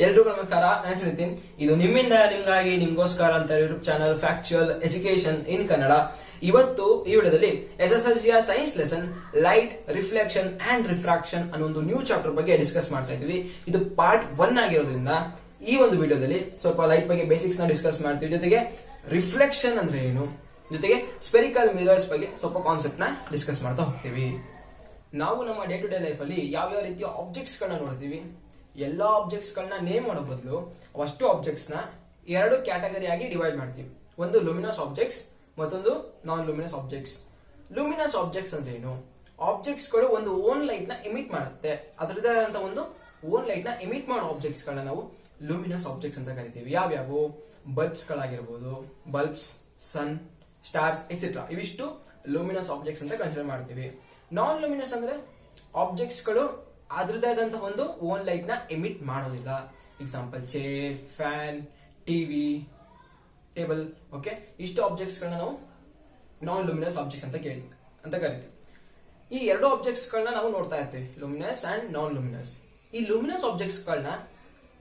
ಎಲ್ರಿಗೂ ನಮಸ್ಕಾರ. ನನ್ನ ಹೆಸರು ನಿತಿನ್. ಇದು ನಿಮ್ಮಿಂದ ನಿಮ್ಗಾಗಿ ನಿಮ್ಗೋಸ್ಕರ ಅಂತ YouTube channel factual education in Kannada. ಇವತ್ತು ಈ ವಿಡಿಯೋದಲ್ಲಿ SSLCಯ science lesson light, reflection and refraction ಅನ್ನೋ ಒಂದು ನ್ಯೂ ಚಾಪ್ಟರ್ ಬಗ್ಗೆ ಡಿಸ್ಕಸ್ ಮಾಡ್ತಾ ಇದೀವಿ. ಇದು ಪಾರ್ಟ್ 1 ಆಗಿರೋದ್ರಿಂದ ಈ ಒಂದು ವಿಡಿಯೋದಲ್ಲಿ ಸ್ವಲ್ಪ ಲೈಟ್ ಬಗ್ಗೆ ಬೇಸಿಕ್ಸ್ ನ ಡಿಸ್ಕಸ್ ಮಾಡ್ತೀವಿ. ಜೊತೆಗೆ ರಿಫ್ಲೆಕ್ಷನ್ ಅಂದ್ರೆ ಏನು, ಜೊತೆಗೆ ಸ್ಪೆರಿಕಲ್ ಮಿರರ್ಸ್ ಬಗ್ಗೆ ಸ್ವಲ್ಪ ಕಾನ್ಸೆಪ್ಟ್ ನ ಡಿಸ್ಕಸ್ ಮಾಡ್ತಾ ಹೋಗ್ತೀವಿ. ನಾವು ನಮ್ಮ ಡೇ ಟು ಡೇ ಲೈಫ್ ಅಲ್ಲಿ ಯಾವ ರೀತಿಯ ಆಬ್ಜೆಕ್ಟ್ಸ್ ಗಳನ್ನ ನೋಡ್ತೀವಿ. ಎಲ್ಲಾ ಆಬ್ಜೆಕ್ಟ್ಸ್ ಗಳನ್ನ ನೇಮ್ ಮಾಡೋ ಬದಲು ಅಷ್ಟು ಆಬ್ಜೆಕ್ಟ್ಸ್ ನ 2 ಕ್ಯಾಟಗರಿ ಆಗಿ ಡಿವೈಡ್ ಮಾಡ್ತೀವಿ. ಒಂದು ಲುಮಿನಸ್ ಆಬ್ಜೆಕ್ಟ್ಸ್, ಮತ್ತೊಂದು ನಾನ್ ಲುಮಿನಸ್ ಆಬ್ಜೆಕ್ಟ್ಸ್. ಲುಮಿನಸ್ ಆಬ್ಜೆಕ್ಟ್ಸ್ ಅಂದ್ರೆ ಏನು? ಆಬ್ಜೆಕ್ಟ್ಸ್ ಗಳು ಒಂದು ಓನ್ ಲೈಟ್ ನ ಎಮಿಟ್ ಮಾಡುತ್ತೆ. ಅದರದೇ ಆದಂತ ಒಂದು ಓನ್ ಲೈಟ್ ನ ಎಮಿಟ್ ಮಾಡೋ ಆಬ್ಜೆಕ್ಟ್ಸ್ ಗಳನ್ನ ನಾವು ಲುಮಿನಸ್ ಆಬ್ಜೆಕ್ಟ್ಸ್ ಅಂತ ಕರಿತೀವಿ. ಯಾವ್ಯಾವು? ಬಲ್ಬ್ಸ್ ಗಳಾಗಿರ್ಬೋದು, ಬಲ್ಬ್ಸ್, ಸನ್, ಸ್ಟಾರ್ಸ್ ಎಕ್ಸೆಟ್ರಾ. ಇವಿಷ್ಟು ಲುಮಿನಸ್ ಆಬ್ಜೆಕ್ಟ್ಸ್ ಅಂತ ಕನ್ಸಿಡರ್ ಮಾಡ್ತೀವಿ. ನಾನ್ ಲುಮಿನಸ್ ಅಂದ್ರೆ ಆಬ್ಜೆಕ್ಟ್ಸ್ ಗಳು ಅದರದೇ ಆದಂತಹ ಒಂದು ಓನ್ ಲೈಟ್ ನ ಎಮಿಟ್ ಮಾಡೋದಿಲ್ಲ. Example chair, fan, TV, table. Okay, ಇಷ್ಟು ಆಬ್ಜೆಕ್ಟ್ಸ್ ಗಳನ್ನ ನಾವು ನಾನ್ ಲುಮಿನಸ್ ಆಬ್ಜೆಕ್ಟ್ಸ್ ಅಂತ ಕರಿತೀವಿ. ಈ 2 ಆಬ್ಜೆಕ್ಟ್ಸ್ ಗಳನ್ನ ನಾವು ನೋಡ್ತಾ ಇರ್ತೀವಿ, ಲುಮಿನಸ್ ಅಂಡ್ ನಾನ್ ಲುಮಿನಸ್. ಈ ಲುಮಿನಸ್ ಆಬ್ಜೆಕ್ಟ್ಸ್ ಗಳನ್ನ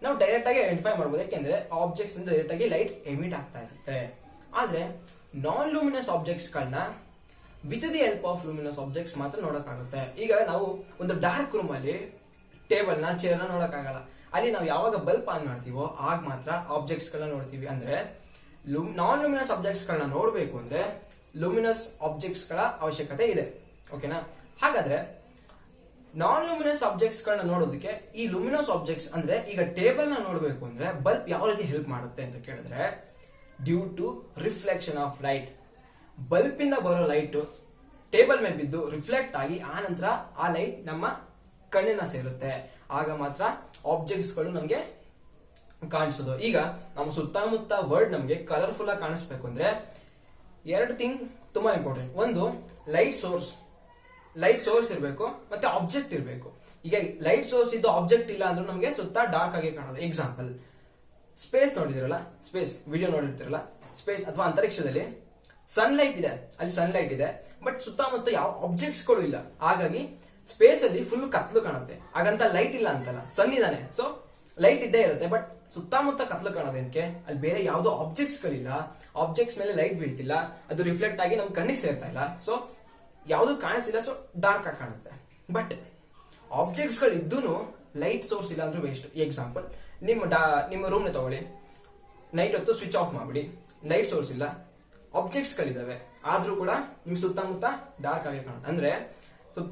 ನಾವು ಡೈರೆಕ್ಟ್ ಆಗಿ ಐಡೆಂಟಿಫೈ ಮಾಡಬಹುದು, ಯಾಕೆಂದ್ರೆ ಆಬ್ಜೆಕ್ಟ್ಸ್ ಡೈರೆಕ್ಟ್ ಆಗಿ ಲೈಟ್ ಎಮಿಟ್ ಆಗ್ತಾ ಇರುತ್ತೆ. ಆದ್ರೆ ನಾನ್ ಲುಮಿನಸ್ ಆಬ್ಜೆಕ್ಟ್ಸ್ ಗಳನ್ನ with the help of luminous objects ಮಾತ್ರ ನೋಡಕ್ಕಾಗುತ್ತೆ. ಈಗ ನಾವು ಒಂದು ಡಾರ್ಕ್ ರೂಮ್ ಅಲ್ಲಿ ಟೇಬಲ್ ನ, ಚೇರ್ ನ ನೋಡಕ್ಕಾಗಲ್ಲ. ಅಲ್ಲಿ ನಾವು ಯಾವಾಗ ಬಲ್ಬ್ ಆನ್ ಮಾಡ್ತೀವೋ ಆಗ ಮಾತ್ರ ಆಬ್ಜೆಕ್ಟ್ಸ್ ಗಳನ್ನ ನೋಡ್ತೀವಿ. ಅಂದ್ರೆ ನಾನ್ ಲುಮಿನಸ್ ಆಬ್ಜೆಕ್ಟ್ಸ್ ಗಳನ್ನ ನೋಡಬೇಕು ಅಂದ್ರೆ ಲುಮಿನಸ್ ಆಬ್ಜೆಕ್ಟ್ಸ್ ಗಳ ಅವಶ್ಯಕತೆ ಇದೆ. ಓಕೆನಾ? ಹಾಗಾದ್ರೆ ನಾನ್ ಲುಮಿನಸ್ ಆಬ್ಜೆಕ್ಟ್ಸ್ ಗಳನ್ನ ನೋಡೋದಕ್ಕೆ ಈ ಲುಮಿನಸ್ ಆಬ್ಜೆಕ್ಟ್ಸ್ ಅಂದ್ರೆ ಈಗ ಟೇಬಲ್ ನ ನೋಡಬೇಕು ಅಂದ್ರೆ ಬಲ್ಬ್ ಯಾವ ರೀತಿ ಹೆಲ್ಪ್ ಮಾಡುತ್ತೆ ಅಂತ ಕೇಳಿದ್ರೆ, due to reflection of light. Bulb ಇಂದ ಬರೋ ಲೈಟ್ ಟೇಬಲ್ ಮೇಲೆ ಬಿದ್ದು ರಿಫ್ಲೆಕ್ಟ್ ಆಗಿ ಆ ನಂತರ ಆ ಲೈಟ್ ನಮ್ಮ ಕಣ್ಣಿನ ಸೇರುತ್ತೆ. ಆಗ ಮಾತ್ರ ಆಬ್ಜೆಕ್ಟ್ಸ್ ಗಳು ನಮ್ಗೆ ಕಾಣಿಸೋದು. ಈಗ ನಮ್ಮ ಸುತ್ತಮುತ್ತ ವರ್ಡ್ ನಮ್ಗೆ ಕಲರ್ಫುಲ್ ಆಗಿ ಕಾಣಿಸ್ಬೇಕು ಅಂದ್ರೆ 2 ಥಿಂಗ್ ತುಂಬಾ ಇಂಪಾರ್ಟೆಂಟ್. ಒಂದು ಲೈಟ್ ಸೋರ್ಸ್ ಇರಬೇಕು, ಮತ್ತೆ ಆಬ್ಜೆಕ್ಟ್ ಇರಬೇಕು. ಈಗ ಲೈಟ್ ಸೋರ್ಸ್ ಇದ್ದು ಆಬ್ಜೆಕ್ಟ್ ಇಲ್ಲ ಅಂದ್ರೆ ನಮ್ಗೆ ಸುತ್ತ ಡಾರ್ಕ್ ಆಗಿ ಕಾಣೋದು. ಎಕ್ಸಾಂಪಲ್ ಸ್ಪೇಸ್ ನೋಡಿದಿರಲ್ಲ, ಸ್ಪೇಸ್ ವಿಡಿಯೋ ನೋಡಿರ್ತಿರಲ್ಲ, ಸ್ಪೇಸ್ ಅಥವಾ ಅಂತರಿಕ್ಷದಲ್ಲಿ ಸನ್ಲೈಟ್ ಇದೆ, ಅಲ್ಲಿ ಸನ್ಲೈಟ್ ಇದೆ, ಬಟ್ ಸುತ್ತಮುತ್ತ ಯಾವ ಆಬ್ಜೆಕ್ಟ್ಸ್ ಗಳು ಇಲ್ಲ. ಹಾಗಾಗಿ ಸ್ಪೇಸ್ ಅಲ್ಲಿ ಫುಲ್ ಕತ್ಲು ಕಾಣುತ್ತೆ. ಹಾಗಂತ ಲೈಟ್ ಇಲ್ಲ ಅಂತಲ್ಲ, ಸನ್ ಇದಾನೆ, ಸೊ ಲೈಟ್ ಇದ್ದೇ ಇರುತ್ತೆ, ಬಟ್ ಸುತ್ತಮುತ್ತ ಕತ್ಲು ಕಾಣೋದಕ್ಕೆ ಅಲ್ಲಿ ಬೇರೆ ಯಾವ್ದೋ ಆಬ್ಜೆಕ್ಟ್ಸ್ ಗಳಿಲ್ಲ. ಆಬ್ಜೆಕ್ಟ್ಸ್ ಮೇಲೆ ಲೈಟ್ ಬೀಳ್ತಿಲ್ಲ, ಅದು ರಿಫ್ಲೆಕ್ಟ್ ಆಗಿ ನಮ್ ಕಣ್ಣಿಗೆ ಸೇರ್ತಾ ಇಲ್ಲ, ಸೊ ಯಾವ್ದು ಕಾಣಿಸ್ತಿಲ್ಲ, ಸೊ ಡಾರ್ಕ್ ಆಗಿ ಕಾಣುತ್ತೆ. ಬಟ್ ಆಬ್ಜೆಕ್ಟ್ಸ್ ಗಳು ಇದ್ದೂನು ಲೈಟ್ ಸೋರ್ಸ್ ಇಲ್ಲ ಅಂದ್ರೆ ವೇಸ್ಟ್. ಎಕ್ಸಾಂಪಲ್ ನಿಮ್ಮ ರೂಮ್ ನ ತಗೊಳ್ಳಿ, ನೈಟ್ ಹೊತ್ತು ಸ್ವಿಚ್ ಆಫ್ ಮಾಡ್ಬಿಡಿ, ಲೈಟ್ ಸೋರ್ಸ್ ಇಲ್ಲ, ಆಬ್ಜೆಕ್ಟ್ಸ್ ಗಳಿದಾವೆ, ಆದ್ರೂ ಕೂಡ ನಿಮ್ ಸುತ್ತಮುತ್ತ ಡಾರ್ಕ್ ಆಗಿ ಕಾಣುತ್ತೆ. ಅಂದ್ರೆ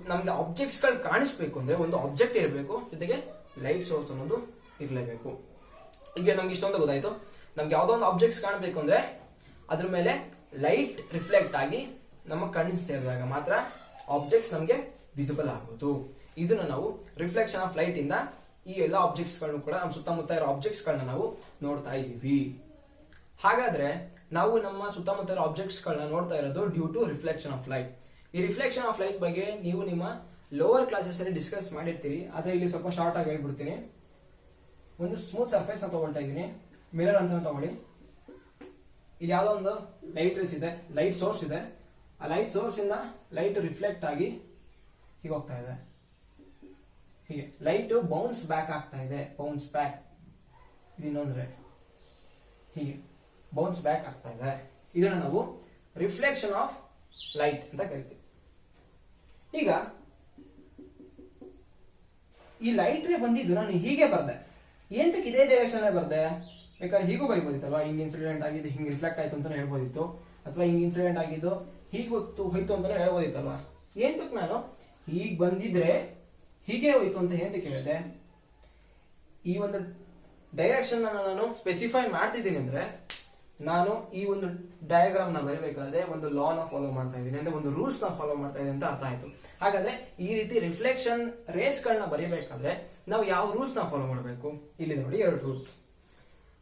ನಮ್ಗೆ ಆಬ್ಜೆಕ್ಟ್ಸ್ ಗಳು ಕಾಣಿಸ್ಬೇಕು ಅಂದ್ರೆ ಒಂದು ಆಬ್ಜೆಕ್ಟ್ ಇರಬೇಕು, ಜೊತೆಗೆ ಲೈಟ್ ಸೋರ್ಸ್ ಅನ್ನೋದು ಇರಲೇಬೇಕು. ಈಗ ನಮ್ಗೆ ಇಷ್ಟೊಂದು ಗೊತ್ತಾಯ್ತು. ನಮ್ಗೆ ಯಾವ್ದೋ ಒಂದು ಆಬ್ಜೆಕ್ಟ್ಸ್ ಕಾಣಬೇಕು ಅಂದ್ರೆ ಅದ್ರ ಮೇಲೆ ಲೈಟ್ ರಿಫ್ಲೆಕ್ಟ್ ಆಗಿ ನಮ್ಮ ಕಣ್ಣಿಗೆ ಸೇರಿದಾಗ ಮಾತ್ರ ಆಬ್ಜೆಕ್ಟ್ಸ್ ನಮ್ಗೆ ವಿಸಿಬಲ್ ಆಗೋದು. ಇದನ್ನ ನಾವು ರಿಫ್ಲೆಕ್ಷನ್ ಆಫ್ ಲೈಟ್ ಇಂದ ಈ ಎಲ್ಲ ಆಬ್ಜೆಕ್ಟ್ಸ್ ಗಳನ್ನು ಕೂಡ ನಮ್ಮ ಸುತ್ತಮುತ್ತ ಇರೋ ಆಬ್ಜೆಕ್ಟ್ಸ್ ಗಳನ್ನ ನಾವು ನೋಡ್ತಾ ಇದೀವಿ. ಹಾಗಾದ್ರೆ ನಾವು ನಮ್ಮ ಸುತ್ತಮುತ್ತ ಇರೋ ಆಬ್ಜೆಕ್ಟ್ಸ್ ಗಳನ್ನ ನೋಡ್ತಾ ಇರೋದು due to reflection of light. ಈ ರಿಫ್ಲೆಕ್ಷನ್ ಆಫ್ ಲೈಟ್ ಬಗ್ಗೆ ನೀವು ನಿಮ್ಮ ಲೋವರ್ ಕ್ಲಾಸಸ್ ಅಲ್ಲಿ ಡಿಸ್ಕಸ್ ಮಾಡಿರ್ತೀರಿ, ಆದ್ರೆ ಇಲ್ಲಿ ಸ್ವಲ್ಪ ಶಾರ್ಟ್ ಆಗಿ ಹೇಳ್ಬಿಡ್ತೀನಿ. ಒಂದು ಸ್ಮೂತ್ ಸರ್ಫೇಸ್ ನ ತಗೊಳ್ತಾ ಇದೀನಿ, ಮಿರರ್ ಅಂತ ತಗೊಳ್ಳಿ. ಇಲ್ಲಿ ಯಾವ್ದೋ ಒಂದು ಲೈಟ್ ರೇಸ್ ಇದೆ, ಲೈಟ್ ಸೋರ್ಸ್ ಇದೆ. ಆ ಲೈಟ್ ಸೋರ್ಸ್ ಇಂದ ಲೈಟ್ ರಿಫ್ಲೆಕ್ಟ್ ಆಗಿ ಹೀಗೆ ಹೋಗ್ತಾ ಇದೆ. ಹೀಗೆ ಲೈಟ್ ಬೌನ್ಸ್ ಬ್ಯಾಕ್ ಆಗ್ತಾ ಇದೆ, ಬೌನ್ಸ್ ಬ್ಯಾಕ್. ಇದು ಇನ್ನೊಂದ್ರೆ ಹೀಗೆ ಬೌನ್ಸ್ ಬ್ಯಾಕ್ ಆಗ್ತಾ ಇದೆ. ಇದನ್ನ ನಾವು ರಿಫ್ಲೆಕ್ಷನ್ ಆಫ್ ಲೈಟ್ ಅಂತ ಕರಿತೀವಿ. ಈಗ ಈ ಲೈಟ್ ರೇ ಬಂದಿದ್ದು ನಾನು ಹೀಗೆ ಬರ್ದೆ, ಎಂತಕ್ಕೆ ಇದೇ ಡೈರೆಕ್ಷನ್ ಬರ್ದೆ? ಬೇಕಾದ್ರೆ ಹೀಗೂ ಬರಿಬೋದಿತ್ತಲ್ವಾ, ಹಿಂಗ್ ಇನ್ಸಿಡೆಂಟ್ ಆಗಿದ್ದು ಹಿಂಗ್ ರಿಫ್ಲೆಕ್ಟ್ ಆಯ್ತು ಅಂತ ಹೇಳ್ಬೋದಿತ್ತು, ಅಥವಾ ಹಿಂಗ್ ಇನ್ಸಿಡೆಂಟ್ ಆಗಿದ್ದು ಹೀಗೆ ಹೋಯ್ತು ಅಂತ ಹೇಳ್ಬೋದಿತ್ತಲ್ವಾ. ಎಂತಕ್ಕೆ ನಾನು ಹೀಗ್ ಬಂದಿದ್ರೆ ಹೀಗೆ ಹೋಯ್ತು ಅಂತ ಎಂತಕ್ಕೆ ಹೇಳಿದೆ? ಈ ಒಂದು ಡೈರೆಕ್ಷನ್ ನಾನು ಸ್ಪೆಸಿಫೈ ಮಾಡ್ತಿದ್ದೀನಿ ಅಂದ್ರೆ ನಾನು ಈ ಒಂದು ಡಯಾಗ್ರಾಮ್ ನ ಬರೀಬೇಕಾದ್ರೆ ಒಂದು ಲಾ ನ ಫಾಲೋ ಮಾಡ್ತಾ ಇದ್ದೀನಿ, ಅಂದ್ರೆ ಒಂದು ರೂಲ್ಸ್ ನ ಫಾಲೋ ಮಾಡ್ತಾ ಇದ್ದೀನಿ ಅಂತ ಅರ್ಥ ಆಯ್ತು. ಹಾಗಾದ್ರೆ ಈ ರೀತಿ ರಿಫ್ಲೆಕ್ಷನ್ ರೇಸ್ ಗಳನ್ನ ಬರೀಬೇಕಾದ್ರೆ ನಾವು ಯಾವ ರೂಲ್ಸ್ ನ ಫಾಲೋ ಮಾಡಬೇಕು? ಇಲ್ಲಿ ನೋಡಿ 2 rules.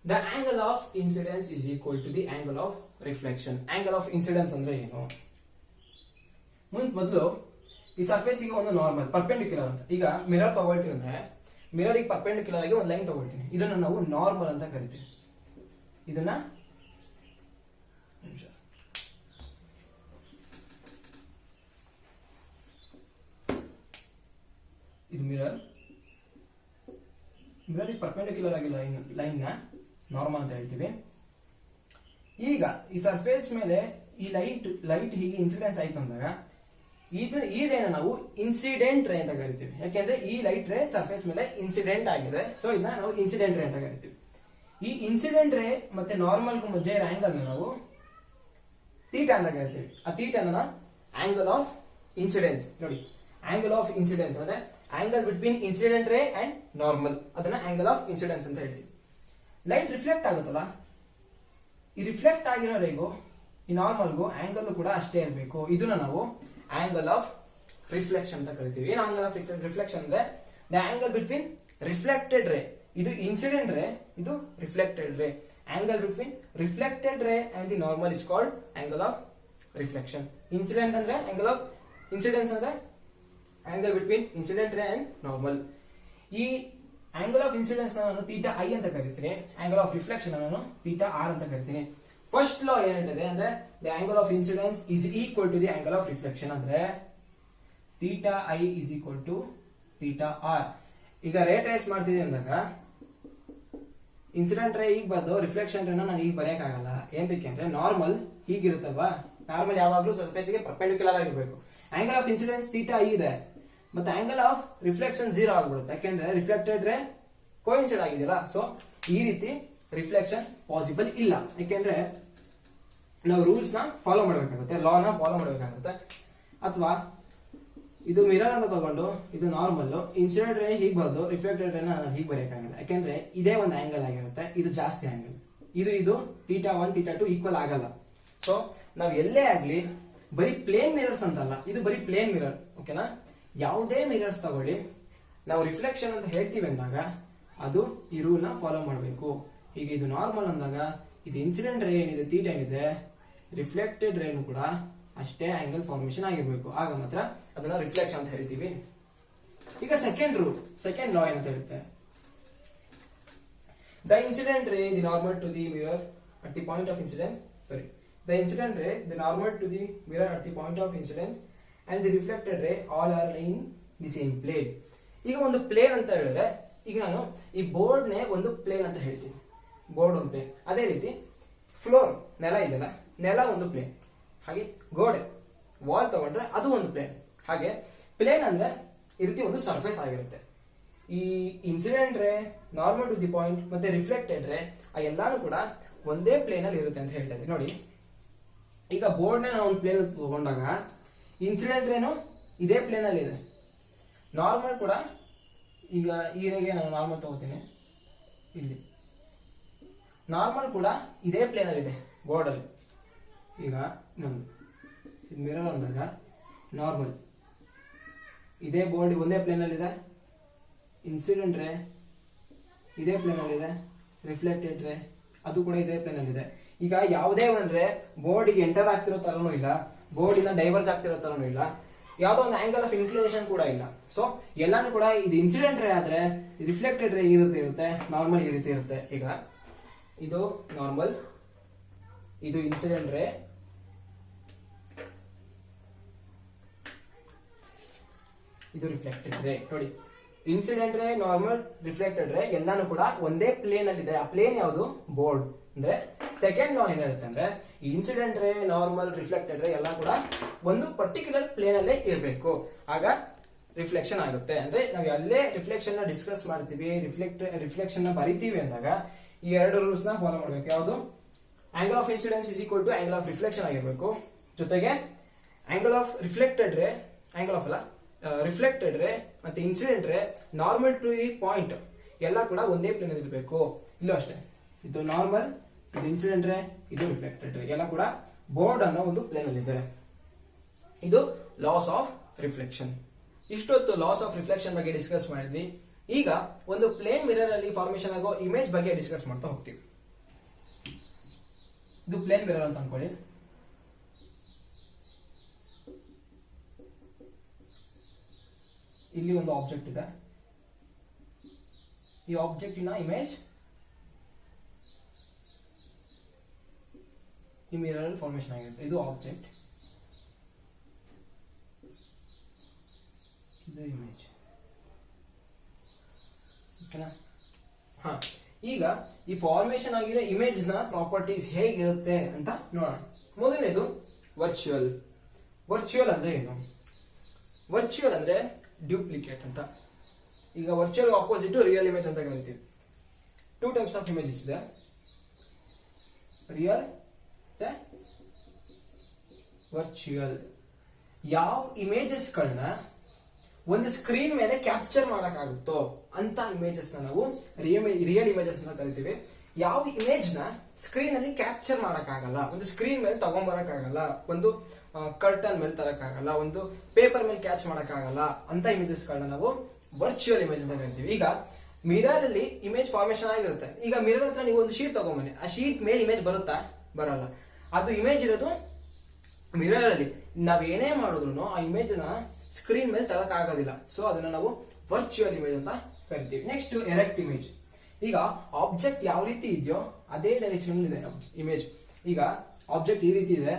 The angle of incidence is equal to the angle of reflection. Angle of incidence ಅಂದ್ರೆ ಏನು? ಮೊದಲು ಈ ಸರ್ಫೇಸ್ ಗೆ ಒಂದು ನಾರ್ಮಲ್ ಪರ್ಪೆಂಡಿಕ್ಯುಲರ್ ಅಂತ. ಈಗ ಮಿರರ್ ತಗೊಳ್ತೀನಿ ಅಂದ್ರೆ ಮಿರರ್ ಗೆ ಪರ್ಪೆಂಡಿಕ್ಯುಲರ್ ಆಗಿ ಒಂದು ಲೈನ್ ತಗೊಳ್ತೀನಿ, ಇದನ್ನ ನಾವು ನಾರ್ಮಲ್ ಅಂತ ಕರಿತೀವಿ. ಇದನ್ನ ಇದು ಮಿರರ್, ಮಿರರ್ ಪರ್ಪೆಂಡಿಕ್ಯುಲರ್ ಆಗಿ ಲೈನ್ ನ ನಾರ್ಮಲ್ ಅಂತ ಹೇಳ್ತೀವಿ. ಈಗ ಈ ಸರ್ಫೇಸ್ ಮೇಲೆ ಈ ಲೈಟ್ ಹೀಗೆ ಇನ್ಸಿಡೆನ್ಸ್ ಆಯ್ತು ಅಂದಾಗ ಈ ರೇನ ನಾವು ಇನ್ಸಿಡೆಂಟ್ ರೇ ಅಂತ ಕರಿತೀವಿ. ಯಾಕೆಂದ್ರೆ ಈ ಲೈಟ್ ರೇ ಸರ್ಫೇಸ್ ಮೇಲೆ ಇನ್ಸಿಡೆಂಟ್ ಆಗಿದೆ, ಸೊ ಇದನ್ನ ನಾವು ಇನ್ಸಿಡೆಂಟ್ ರೇ ಅಂತ ಕರಿತೀವಿ. ಈ ಇನ್ಸಿಡೆಂಟ್ ರೇ ಮತ್ತೆ ನಾರ್ಮಲ್ ಮಧ್ಯೆ ಆಂಗಲ್ ನಾವು ಥೀಟಾ ಅಂತ ಕರಿತೀವಿ. ಆ ಥೀಟಾನ ಆಂಗಲ್ ಆಫ್ ಇನ್ಸಿಡೆನ್ಸ್. ನೋಡಿ, ಆಂಗಲ್ ಆಫ್ ಇನ್ಸಿಡೆನ್ಸ್ ಅಂದ್ರೆ ಆಂಗಲ್ ಬಿಟ್ವೀನ್ ಇನ್ಸಿಡೆಂಟ್ ರೇ ಅಂಡ್ ನಾರ್ಮಲ್, ಅದನ್ನ ಆಂಗಲ್ ಆಫ್ ಇನ್ಸಿಡೆನ್ಸ್ ಅಂತ ಹೇಳ್ತೀವಿ. ಲೈಟ್ ರಿಫ್ಲೆಕ್ಟ್ ಆಗುತ್ತಲ್ಲ, ಈ ರಿಫ್ಲೆಕ್ಟ್ ಆಗಿರೋ ರೇಗೂ ಈ ನಾರ್ಮಲ್ಗೂ ಆಂಗಲ್ ಕೂಡ ಅಷ್ಟೇ ಇರಬೇಕು. ಇದನ್ನ ನಾವು ಆಂಗಲ್ ಆಫ್ ರಿಫ್ಲೆಕ್ಷನ್ ಅಂತ ಕರಿತೀವಿ. ಏನು ಆಂಗಲ್ ಆಫ್ ರಿಫ್ಲೆಕ್ಷನ್ ಅಂದ್ರೆ the angle between reflected ray, ಇದು ಇನ್ಸಿಡೆಂಟ್ ರೇ, ಇದು reflected ray. Angle between reflected ರೇ and the normal is called angle of reflection. Incident ಅಂದ್ರೆ ಆಂಗಲ್ ಆಫ್ ಇನ್ಸಿಡೆನ್ಸ್ ಅಂದ್ರೆ ಆಂಗಲ್ ಬಿಟ್ವೀನ್ ಇನ್ಸಿಡೆಂಟ್ ರೇ ಅಂಡ್ ನಾರ್ಮಲ್. ಈ angle of incidence ನಾನು theta I ಅಂತ ಕರಿತೀನಿ, ಆಂಗಲ್ ಆಫ್ ರಿಫ್ಲೆಕ್ಷನ್ ನಾನು ಥೀಟಾ ಆರ್ ಅಂತ ಕರಿತೀನಿ. ಫಸ್ಟ್ ಲಾ ಏನ್ ಹೇಳ್ತದೆ ಅಂದ್ರೆ the angle of incidence is equal to the angle of reflection, ಅಂದ್ರೆ theta I is equal to theta R. ಈಗ ರೇ ಟ್ರೇಸ್ ಮಾಡ್ತಿದ್ವಿ ಅಂದಾಗ ಇನ್ಸಿಡೆಂಟ್ ರೇ ಈಗ ಬಂದು ರಿಫ್ಲೆಕ್ಷನ್ ರೇನ ನಾನು ಈಗ ಬರೆಯಕ್ಕಾಗಲ್ಲ. ಏನಕ್ಕೆ ಅಂದ್ರೆ ನಾರ್ಮಲ್ ಹೀಗಿರುತ್ತಲ್ವಾ, ನಾರ್ಮಲ್ ಯಾವಾಗಲೂ ಸರ್ಫೇಸ್ ಗೆ ಪರ್ಪೆಂಡಿಕ್ಯುಲರ್ ಆಗಿರ್ಬೇಕು. Angle of incidence theta I ಇದೆ, ಮತ್ತೆ ಆಂಗಲ್ ಆಫ್ ರಿಫ್ಲೆಕ್ಷನ್ 0 ಆಗ್ಬಿಡುತ್ತೆ. ಯಾಕೆಂದ್ರೆ ರಿಫ್ಲೆಕ್ಟೆಡ್ ರೇ ಕೋಇನ್ಸಿಡ್ ಆಗಿದೆಯಲ್ಲ, ಸೊ ಈ ರೀತಿ ರಿಫ್ಲೆಕ್ಷನ್ ಪಾಸಿಬಲ್ ಇಲ್ಲ. ಯಾಕೆಂದ್ರೆ ನಾವು ರೂಲ್ಸ್ ನ ಫಾಲೋ ಮಾಡಬೇಕಾಗುತ್ತೆ, ಲಾ ನ ಫಾಲೋ ಮಾಡಬೇಕಾಗುತ್ತೆ. ಅಥವಾ ಇದು ಮಿರರ್ ಅಂತ ತಗೊಂಡು ಇದು ನಾರ್ಮಲ್, ಇನ್ಸಿಡೆಂಟ್ ರೇ ಹೀಗೆ ಬರೋದು, ರಿಫ್ಲೆಕ್ಟೆಡ್ ರೇನ ಹೀಗೆ ಬರೆಯಕ್ಕಾಗಲ್ಲ. ಯಾಕೆಂದ್ರೆ ಇದೇ ಒಂದು ಆಂಗಲ್ ಆಗಿರುತ್ತೆ, ಇದು ಜಾಸ್ತಿ ಆಂಗಲ್, ಇದು ಥೀಟಾ 1 ಥೀಟಾ 2 ಈಕ್ವಲ್ ಆಗಲ್ಲ. ಸೊ ನಾವ್ ಎಲ್ಲೇ ಆಗ್ಲಿ ಬರೀ ಪ್ಲೇನ್ ಮಿರರ್ಸ್ ಅಂತಲ್ಲ, ಇದು ಬರೀ ಪ್ಲೇನ್ ಮಿರರ್, ಓಕೆನಾ. ಯಾವುದೇ ಮಿರರ್ಸ್ ತಗೊಳ್ಳಿ, ನಾವು ರಿಫ್ಲೆಕ್ಷನ್ ಅಂತ ಹೇಳ್ತೀವಿ ಅಂದಾಗ ಅದು ಈ ರೂಲ್ ನ ಫಾಲೋ ಮಾಡಬೇಕು. ಹೀಗೆ ಇದು ನಾರ್ಮಲ್ ಅಂದಾಗ ಇದು ಇನ್ಸಿಡೆಂಟ್ ರೇ ಏನಿದೆ ಥೀಟಾ ಏನಿದೆ, ರಿಫ್ಲೆಕ್ಟೆಡ್ ರೇನು ಕೂಡ ಅಷ್ಟೇ ಆಂಗಲ್ ಫಾರ್ಮೇಶನ್ ಆಗಿರ್ಬೇಕು, ಆಗ ಮಾತ್ರ ಅದನ್ನ ರಿಫ್ಲೆಕ್ಷನ್ ಅಂತ ಹೇಳ್ತೀವಿ. ಈಗ ಸೆಕೆಂಡ್ ರೂಲ್, ಸೆಕೆಂಡ್ ಲಾ ಏನಂತ ಹೇಳುತ್ತೆ, the incident ray the normal to the mirror at the point of incidence, sorry, the incident ray the normal to the mirror at the point of incidence and the reflected ray all are in the same plane. ಈಗ ಒಂದು plane ಅಂತ ಹೇಳಿದ್ರೆ, ಈಗ ನಾನು ಈ board ನೇ ಒಂದು plane ಅಂತ ಹೇಳ್ತೀನಿ, ಬೋರ್ಡ್ ಒಂದು ಪ್ಲೇನ್. ಅದೇ ರೀತಿ ಫ್ಲೋರ್ ನೆಲ ಇದೆಲ್ಲ, ನೆಲ ಒಂದು ಪ್ಲೇನ್. ಹಾಗೆ ಗೋಡೆ ವಾಲ್ ತಗೊಂಡ್ರೆ ಅದು ಒಂದು ಪ್ಲೇನ್. ಹಾಗೆ ಪ್ಲೇನ್ ಅಂದ್ರೆ ಈ ರೀತಿ ಒಂದು ಸರ್ಫೇಸ್ ಆಗಿರುತ್ತೆ. ಈ incident ray, normal to the point ಮತ್ತೆ ರಿಫ್ಲೆಕ್ಟೆಡ್ ರೇ ಆ ಎಲ್ಲಾನು ಕೂಡ ಒಂದೇ ಪ್ಲೇನ್ ಅಲ್ಲಿ ಇರುತ್ತೆ ಅಂತ ಹೇಳ್ತಾ ಇದ್ದೀನಿ. ನೋಡಿ, ಈಗ ಬೋರ್ಡ್ ನ ನಾವು ಒಂದು ಪ್ಲೇನ್ ತಗೊಂಡಾಗ ಇನ್ಸಿಡೆಂಟ್ ರೇನು ಇದೇ ಪ್ಲೇನ್ ಅಲ್ಲಿ ಇದೆ, ನಾರ್ಮಲ್ ಕೂಡ ಈಗ ಈ ರೇಗೆ ನಾನು ನಾರ್ಮಲ್ ತಗೋತೀನಿ, ಇಲ್ಲಿ ನಾರ್ಮಲ್ ಕೂಡ ಇದೇ ಪ್ಲೇನ್ ಅಲ್ಲಿ ಇದೆ ಬೋರ್ಡ್ ಅಲ್ಲಿ. ಈಗ ನಮ್ದು ಮಿರರ್ ಅಂದಾಗ ನಾರ್ಮಲ್ ಇದೇ ಬೋರ್ಡ್ ಒಂದೇ ಪ್ಲೇನ್ ಅಲ್ಲಿ ಇದೆ, ಇನ್ಸಿಡೆಂಟ್ ರೇ ಇದೇ ಪ್ಲೇನ್ ಅಲ್ಲಿ ಇದೆ, ರಿಫ್ಲೆಕ್ಟೆಡ್ ರೇ ಅದು ಕೂಡ ಇದೇ ಪ್ಲೇನ್ ಅಲ್ಲಿ ಇದೆ. ಈಗ ಯಾವುದೇ ಒಂದ್ರೆ ಬೋರ್ಡ್ ಗೆ ಎಂಟರ್ ಆಗ್ತಿರೋ ತರನೂ ಇಲ್ಲ, ಬೋರ್ಡ್ ಇಂದ ಡೈವರ್ಜ್ ಆಗ್ತಿರೋ ತರನೂ ಇಲ್ಲ, ಯಾವ್ದೋ ಒಂದು ಆಂಗಲ್ ಆಫ್ ಇನ್ಕ್ಲಿನೇಷನ್ ಕೂಡ ಇಲ್ಲ. ಸೊ ಎಲ್ಲಾನು ಕೂಡ ಇದು ಇನ್ಸಿಡೆಂಟ್ ರೇ ಆದ್ರೆ ರಿಫ್ಲೆಕ್ಟೆಡ್ ರೇ ಈ ರೀತಿ ಇರುತ್ತೆ, ನಾರ್ಮಲ್ ಈ ರೀತಿ ಇರುತ್ತೆ. ಈಗ ಇದು ನಾರ್ಮಲ್, ಇದು ಇನ್ಸಿಡೆಂಟ್ ರೇ, ಇದು ರಿಫ್ಲೆಕ್ಟೆಡ್ ರೇ. ನೋಡಿ, ಇನ್ಸಿಡೆಂಟ್ ರೇ, ನಾರ್ಮಲ್, ರಿಫ್ಲೆಕ್ಟೆಡ್ ರೇ ಎಲ್ಲಾನು ಕೂಡ ಒಂದೇ ಪ್ಲೇನ್ ಅಲ್ಲಿ ಇದೆ. ಆ ಪ್ಲೇನ್ ಯಾವುದು? ಬೋರ್ಡ್. ಅಂದ್ರೆ ಸೆಕೆಂಡ್ ಲಾ ಏನ್ ಹೇಳುತ್ತೆ ಅಂದ್ರೆ ಇನ್ಸಿಡೆಂಟ್ ರೇ, ನಾರ್ಮಲ್, ರಿಫ್ಲೆಕ್ಟೆಡ್ ರೇ ಎಲ್ಲ ಕೂಡ ಒಂದು ಪರ್ಟಿಕ್ಯುಲರ್ ಪ್ಲೇನ್ ಅಲ್ಲೇ ಇರಬೇಕು, ಆಗ ರಿಫ್ಲೆಕ್ಷನ್ ಆಗುತ್ತೆ. ಅಂದ್ರೆ ನಾವು ಎಲ್ಲೇ ರಿಫ್ಲೆಕ್ಷನ್ ನ ಡಿಸ್ಕಸ್ ಮಾಡ್ತೀವಿ, ರಿಫ್ಲೆಕ್ಷನ್ ನ ಬರಿತೀವಿ ಅಂದಾಗ ಈ ಎರಡು ರೂಲ್ಸ್ ನ ಫಾಲೋ ಮಾಡ್ಬೇಕು. ಯಾವುದು? Angle of incidence is equal to angle of reflection ಆಗಿರ್ಬೇಕು. ಜೊತೆಗೆ angle of reflected ray, angle of ಅಲ್ಲ ರಿಫ್ಲೆಕ್ಟೆಡ್ ರೇ ಮತ್ತೆ incident ray, normal to the point ಎಲ್ಲ ಕೂಡ ಒಂದೇ ಪ್ಲೇನ್ ಅಲ್ಲಿ ಇರಬೇಕು. ಇಲ್ಲೂ ಅಷ್ಟೇ, ಇದು ನಾರ್ಮಲ್, ಇದು ಇನ್ಸಿಡೆಂಟ್ ರೇ, ಇದು ರಿಫ್ಲೆಕ್ಟೆಡ್ ರೇ ಎಲ್ಲ ಕೂಡ ಬೋರ್ಡ್ ಅನ್ನೋ ಒಂದು ಪ್ಲೇನ್ ಅಲ್ಲಿ ಇದೆ. ಇದು ಲಾಸ್ ಆಫ್ ರಿಫ್ಲೆಕ್ಷನ್. ಇಷ್ಟೊತ್ತು ಲಾಸ್ ಆಫ್ ರಿಫ್ಲೆಕ್ಷನ್ ಬಗ್ಗೆ ಡಿಸ್ಕಸ್ ಮಾಡಿದ್ವಿ. ಈಗ ಒಂದು ಪ್ಲೇನ್ ಮಿರರ್ ಅಲ್ಲಿ ಫಾರ್ಮೇಶನ್ ಆಗೋ ಇಮೇಜ್ ಬಗ್ಗೆ ಡಿಸ್ಕಸ್ ಮಾಡ್ತಾ ಹೋಗ್ತೀವಿ. ಇದು ಪ್ಲೇನ್ ಮಿರರ್ ಅಂತ ಅನ್ಕೊಳ್ಳಿ. ಇಲ್ಲಿ ಒಂದು ಆಬ್ಜೆಕ್ಟ್ ಇದೆ, ಈ ಆಬ್ಜೆಕ್ಟಿನ ಇಮೇಜ್ ಈ ಮಿರರ್ ಫಾರ್ಮೇಶನ್ ಆಗಿರುತ್ತೆ. ಇದು ಆಬ್ಜೆಕ್ಟ್, ಇದು ಇಮೇಜ್, ಓಕೆನಾ. ಹ ಈಗ ಈ ಫಾರ್ಮೇಶನ್ ಆಗಿರೋ ಇಮೇಜ್ ನ ಪ್ರಾಪರ್ಟೀಸ್ ಹೇಗಿರುತ್ತೆ ಅಂತ ನೋಡೋಣ. ಮೊದಲನೇದು ವರ್ಚುವಲ್. ವರ್ಚುವಲ್ ಅಂದ್ರೆ ಏನು? ವರ್ಚುವಲ್ ಅಂದ್ರೆ ಡ್ಯೂಪ್ಲಿಕೇಟ್ ಅಂತ. ಈಗ ವರ್ಚುವಲ್ ಆಪೋಸಿಟ್ ರಿಯಲ್ ಇಮೇಜ್ ಅಂತ ಕರಿತೀವಿ. 2 ಟೈಪ್ಸ್ ಆಫ್ ಇಮೇಜಸ್ ಇದೆ, ರಿಯಲ್ ಮತ್ತೆ ವರ್ಚುವಲ್. ಯಾವ ಇಮೇಜಸ್ ಗಳನ್ನ ಒಂದು ಸ್ಕ್ರೀನ್ ಮೇಲೆ ಕ್ಯಾಪ್ಚರ್ ಮಾಡಕ್ಕಾಗುತ್ತೋ ಅಂತ ಇಮೇಜಸ್ ನಾವು ರಿಯಲ್ ಇಮೇಜಸ್ ಅಂತ ಕರಿತೀವಿ. ಯಾವ ಇಮೇಜ್ ನ ಸ್ಕ್ರೀನ್ ಅಲ್ಲಿ ಕ್ಯಾಪ್ಚರ್ ಮಾಡಕ್ಕಾಗಲ್ಲ, ಒಂದು ಸ್ಕ್ರೀನ್ ಮೇಲೆ ತಗೊಂಡ್ಬರಕ್ಕಾಗಲ್ಲ, ಒಂದು ಕರ್ಟನ್ ಮೇಲೆ ತರಕ್ಕಾಗಲ್ಲ, ಒಂದು ಪೇಪರ್ ಮೇಲೆ ಕ್ಯಾಚ್ ಮಾಡಕ್ಕಾಗಲ್ಲ ಅಂತ ಇಮೇಜಸ್ ಗಳನ್ನ ನಾವು ವರ್ಚುವಲ್ ಇಮೇಜ್ ಅಂತ ಕರಿತೀವಿ. ಈಗ ಮಿರರ್ ಅಲ್ಲಿ ಇಮೇಜ್ ಫಾರ್ಮೇಶನ್ ಆಗಿರುತ್ತೆ. ಈಗ ಮಿರರ್ ಹತ್ರ ನೀವು ಒಂದು ಶೀಟ್ ತಗೊಂಬನ್ನಿ, ಆ ಶೀಟ್ ಮೇಲೆ ಇಮೇಜ್ ಬರುತ್ತಾ? ಬರಲ್ಲ. ಅದು ಇಮೇಜ್ ಇರೋದು ಮಿರರ್ ಅಲ್ಲಿ. ನಾವ್ ಏನೇ ಮಾಡಿದ್ರು ಆ ಇಮೇಜ್ ನ ಸ್ಕ್ರೀನ್ ಮೇಲೆ ತರಕ್ ಆಗೋದಿಲ್ಲ. ಸೊ ಅದನ್ನ ನಾವು ವರ್ಚುವಲ್ ಇಮೇಜ್ ಅಂತ ಕರಿತೀವಿ. Next erect image. ಈಗ ಆಬ್ಜೆಕ್ಟ್ ಯಾವ ರೀತಿ ಇದೆಯೋ ಅದೇ ಡೈರೆಕ್ಷನ್ ಇದೆ ಇಮೇಜ್. ಈಗ ಆಬ್ಜೆಕ್ಟ್ ಈ ರೀತಿ ಇದೆ,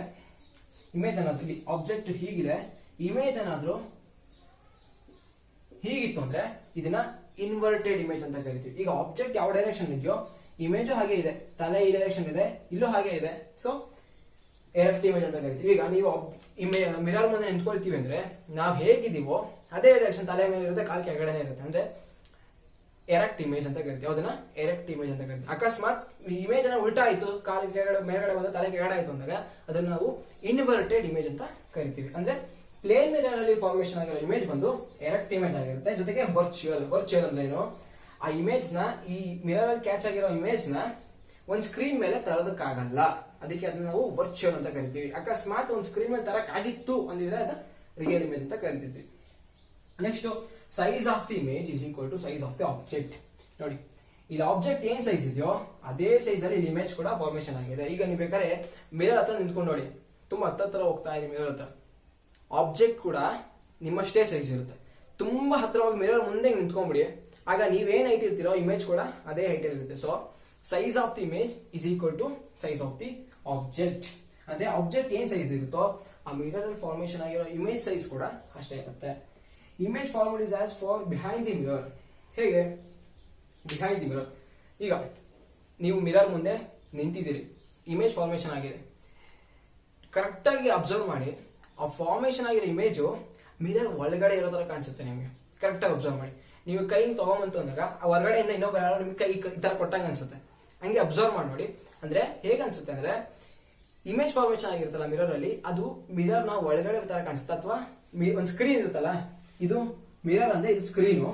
ಇಮೇಜ್ ಅನ್ನೋದು ಇಲ್ಲಿ ಆಬ್ಜೆಕ್ಟ್ ಹೀಗಿದೆ, ಇಮೇಜ್ ಏನಾದ್ರು ಹೀಗಿತ್ತು ಅಂದ್ರೆ ಇದನ್ನ ಇನ್ವರ್ಟೆಡ್ ಇಮೇಜ್ ಅಂತ ಕರಿತೀವಿ. ಈಗ ಆಬ್ಜೆಕ್ಟ್ ಯಾವ ಡೈರೆಕ್ಷನ್ ಇದೆಯೋ ಇಮೇಜು ಹಾಗೆ ಇದೆ, ತಲೆ ಈ ಡೈರೆಕ್ಷನ್ ಇದೆ, ಇಲ್ಲೂ ಹಾಗೆ ಇದೆ. ಸೊ ಎರೆಕ್ಟ್ ಇಮೇಜ್ ಅಂತ ಕರಿತೀವಿ. ಈಗ ನೀವು ಮಿರರ್ ಮುಂದೆ ನಿಂತ್ಕೊಳ್ತೀವಿ ಅಂದ್ರೆ ನಾವ್ ಹೇಗಿದೀವೋ ಅದೇ ಡೈರೆಕ್ಷನ್, ತಲೆ ಮೇಲೆ ಇರುತ್ತೆ, ಕಾಲ್ ಕೆಳಗಡೆ ಇರುತ್ತೆ, ಅಂದ್ರೆ ಎರೆಕ್ಟ್ ಇಮೇಜ್ ಅಂತ ಕರಿತೀವಿ. ಅದನ್ನ ಎರೆಕ್ಟ್ ಇಮೇಜ್ ಅಂತ ಕರಿತೀವಿ. ಅಕಸ್ಮಾತ್ ಇಮೇಜ್ ಅನ್ನ ಉಲ್ಟಾ ಆಯ್ತು, ಕಾಲ್ ಕೆಳಗಡೆ ಮೇಲ್ಗಡೆ ಬಂದ ತಲೆ ಕೆಳಗಡೆ ಆಯ್ತು ಅಂದಾಗ ಅದನ್ನ ನಾವು ಇನ್ವರ್ಟೆಡ್ ಇಮೇಜ್ ಅಂತ ಕರಿತೀವಿ. ಅಂದ್ರೆ ಪ್ಲೇನ್ ಮಿರರ್ ಅಲ್ಲಿ ಫಾರ್ಮೇಶನ್ ಆಗಿರೋ ಇಮೇಜ್ ಬಂದು ಎರೆಕ್ಟ್ ಇಮೇಜ್ ಆಗಿರುತ್ತೆ. ಜೊತೆಗೆ ವರ್ಚುವಲ್. ವರ್ಚುವಲ್ ಅಂದ್ರೆ ಏನು? ಆ ಇಮೇಜ್ ನ, ಈ ಮಿರರ್ ಅಲ್ಲಿ ಕ್ಯಾಚ್ ಆಗಿರೋ ಇಮೇಜ್ ನ ಒಂದ್ ಸ್ಕ್ರೀನ್ ಮೇಲೆ ತರೋದಕ್ಕಾಗಲ್ಲ, ಅದಕ್ಕೆ ಅದನ್ನ ನಾವು ವರ್ಚುವಲ್ ಅಂತ ಕರಿತೀವಿ. ಅಕಸ್ಮಾತ್ ಒಂದ್ ಸ್ಕ್ರೀನ್ ಮೇಲೆ ತರಕ್ ಆಗಿತ್ತು ಅಂದಿದ್ರೆ ಅದು ರಿಯಲ್ ಇಮೇಜ್ ಅಂತ ಕರಿತೀವಿ. Next size of the image is equal to size of the object. ನೋಡಿ, ಇಲ್ಲಿ ಆಬ್ಜೆಕ್ಟ್ ಏನ್ ಸೈಜ್ ಇದೆಯೋ ಅದೇ ಸೈಜ್ ಅಲ್ಲಿ ಇಮೇಜ್ ಕೂಡ ಫಾರ್ಮೇಶನ್ ಆಗಿದೆ. ಈಗ ನೀವು ಬೇಕಾದ್ರೆ ಮಿರರ್ ಹತ್ರ ನಿಂತ್ಕೊಂಡು ನೋಡಿ, ತುಂಬಾ ಹತ್ರ ಹೋಗ್ತಾ ಇದೆ ಮಿರರ್ ಹತ್ರ, ಆಬ್ಜೆಕ್ಟ್ ಕೂಡ ನಿಮ್ಮಷ್ಟೇ ಸೈಜ್ ಇರುತ್ತೆ. ತುಂಬಾ ಹತ್ರವಾಗಿ ಮಿರರ್ ಮುಂದೆ ನಿಂತ್ಕೊಂಡ್ಬಿಡಿ, ಆಗ ನೀವೇನ್ ಹೈಟ್ ಇರ್ತೀರೋ ಇಮೇಜ್ ಕೂಡ ಅದೇ ಹೈಟ್ ಇರುತ್ತೆ. So size of the image is equal to size of the object. ಅಂದ್ರೆ ಆಬ್ಜೆಕ್ಟ್ ಏನ್ ಸೈಜ್ ಇರುತ್ತೋ ಆ ಮಿರರ್ ಅಲ್ಲಿ ಫಾರ್ಮೇಶನ್ ಆಗಿರೋ ಇಮೇಜ್ ಸೈಜ್ ಕೂಡ ಅಷ್ಟೇ ಇರುತ್ತೆ. Image formed is as far behind the mirror. ಹೇಗೆ? Behind the mirror. ಈಗ ನೀವು ಮಿರರ್ ಮುಂದೆ ನಿಂತಿದ್ದೀರಿ, ಇಮೇಜ್ ಫಾರ್ಮೇಶನ್ ಆಗಿದೆ, ಕರೆಕ್ಟ್ ಆಗಿ ಅಬ್ಸರ್ವ್ ಮಾಡಿ. ಆ ಫಾರ್ಮೇಶನ್ ಆಗಿರೋ ಇಮೇಜು ಮಿರರ್ ಒಳಗಡೆ ಇರೋ ತರ ಕಾಣಿಸುತ್ತೆ ನಿಮಗೆ. ಕರೆಕ್ಟ್ ಆಗಿ ಅಬ್ಸರ್ವ್ ಮಾಡಿ. ನೀವು ಕೈ ತಗೊಂಬಂತು ಅಂದಾಗ ಆ ಹೊರಗಡೆಯಿಂದ ಇನ್ನೊಬ್ಬ ಯಾರೋ ನಿಮ್ಗೆ ಕೈ ಈ ತರ ಕೊಟ್ಟಂಗೆ ಅನ್ಸುತ್ತೆ. ಹಂಗೆ ಅಬ್ಸರ್ವ್ ಮಾಡಿ ನೋಡಿ. ಅಂದ್ರೆ ಹೇಗೆ ಅನ್ಸುತ್ತೆ ಅಂದ್ರೆ ಇಮೇಜ್ ಫಾರ್ಮೇಶನ್ ಆಗಿರುತ್ತಲ್ಲ ಮಿರರ್ ಅಲ್ಲಿ, ಅದು ಮಿರರ್ ನ ಒಳಗಡೆ ತರ ಕಾಣಿಸುತ್ತೆ. ಅಥವಾ ಒಂದ್ ಸ್ಕ್ರೀನ್ ಇರುತ್ತಲ್ಲ, ಇದು ಮಿರರ್ ಅಂದ್ರೆ ಇದು ಸ್ಕ್ರೀನು,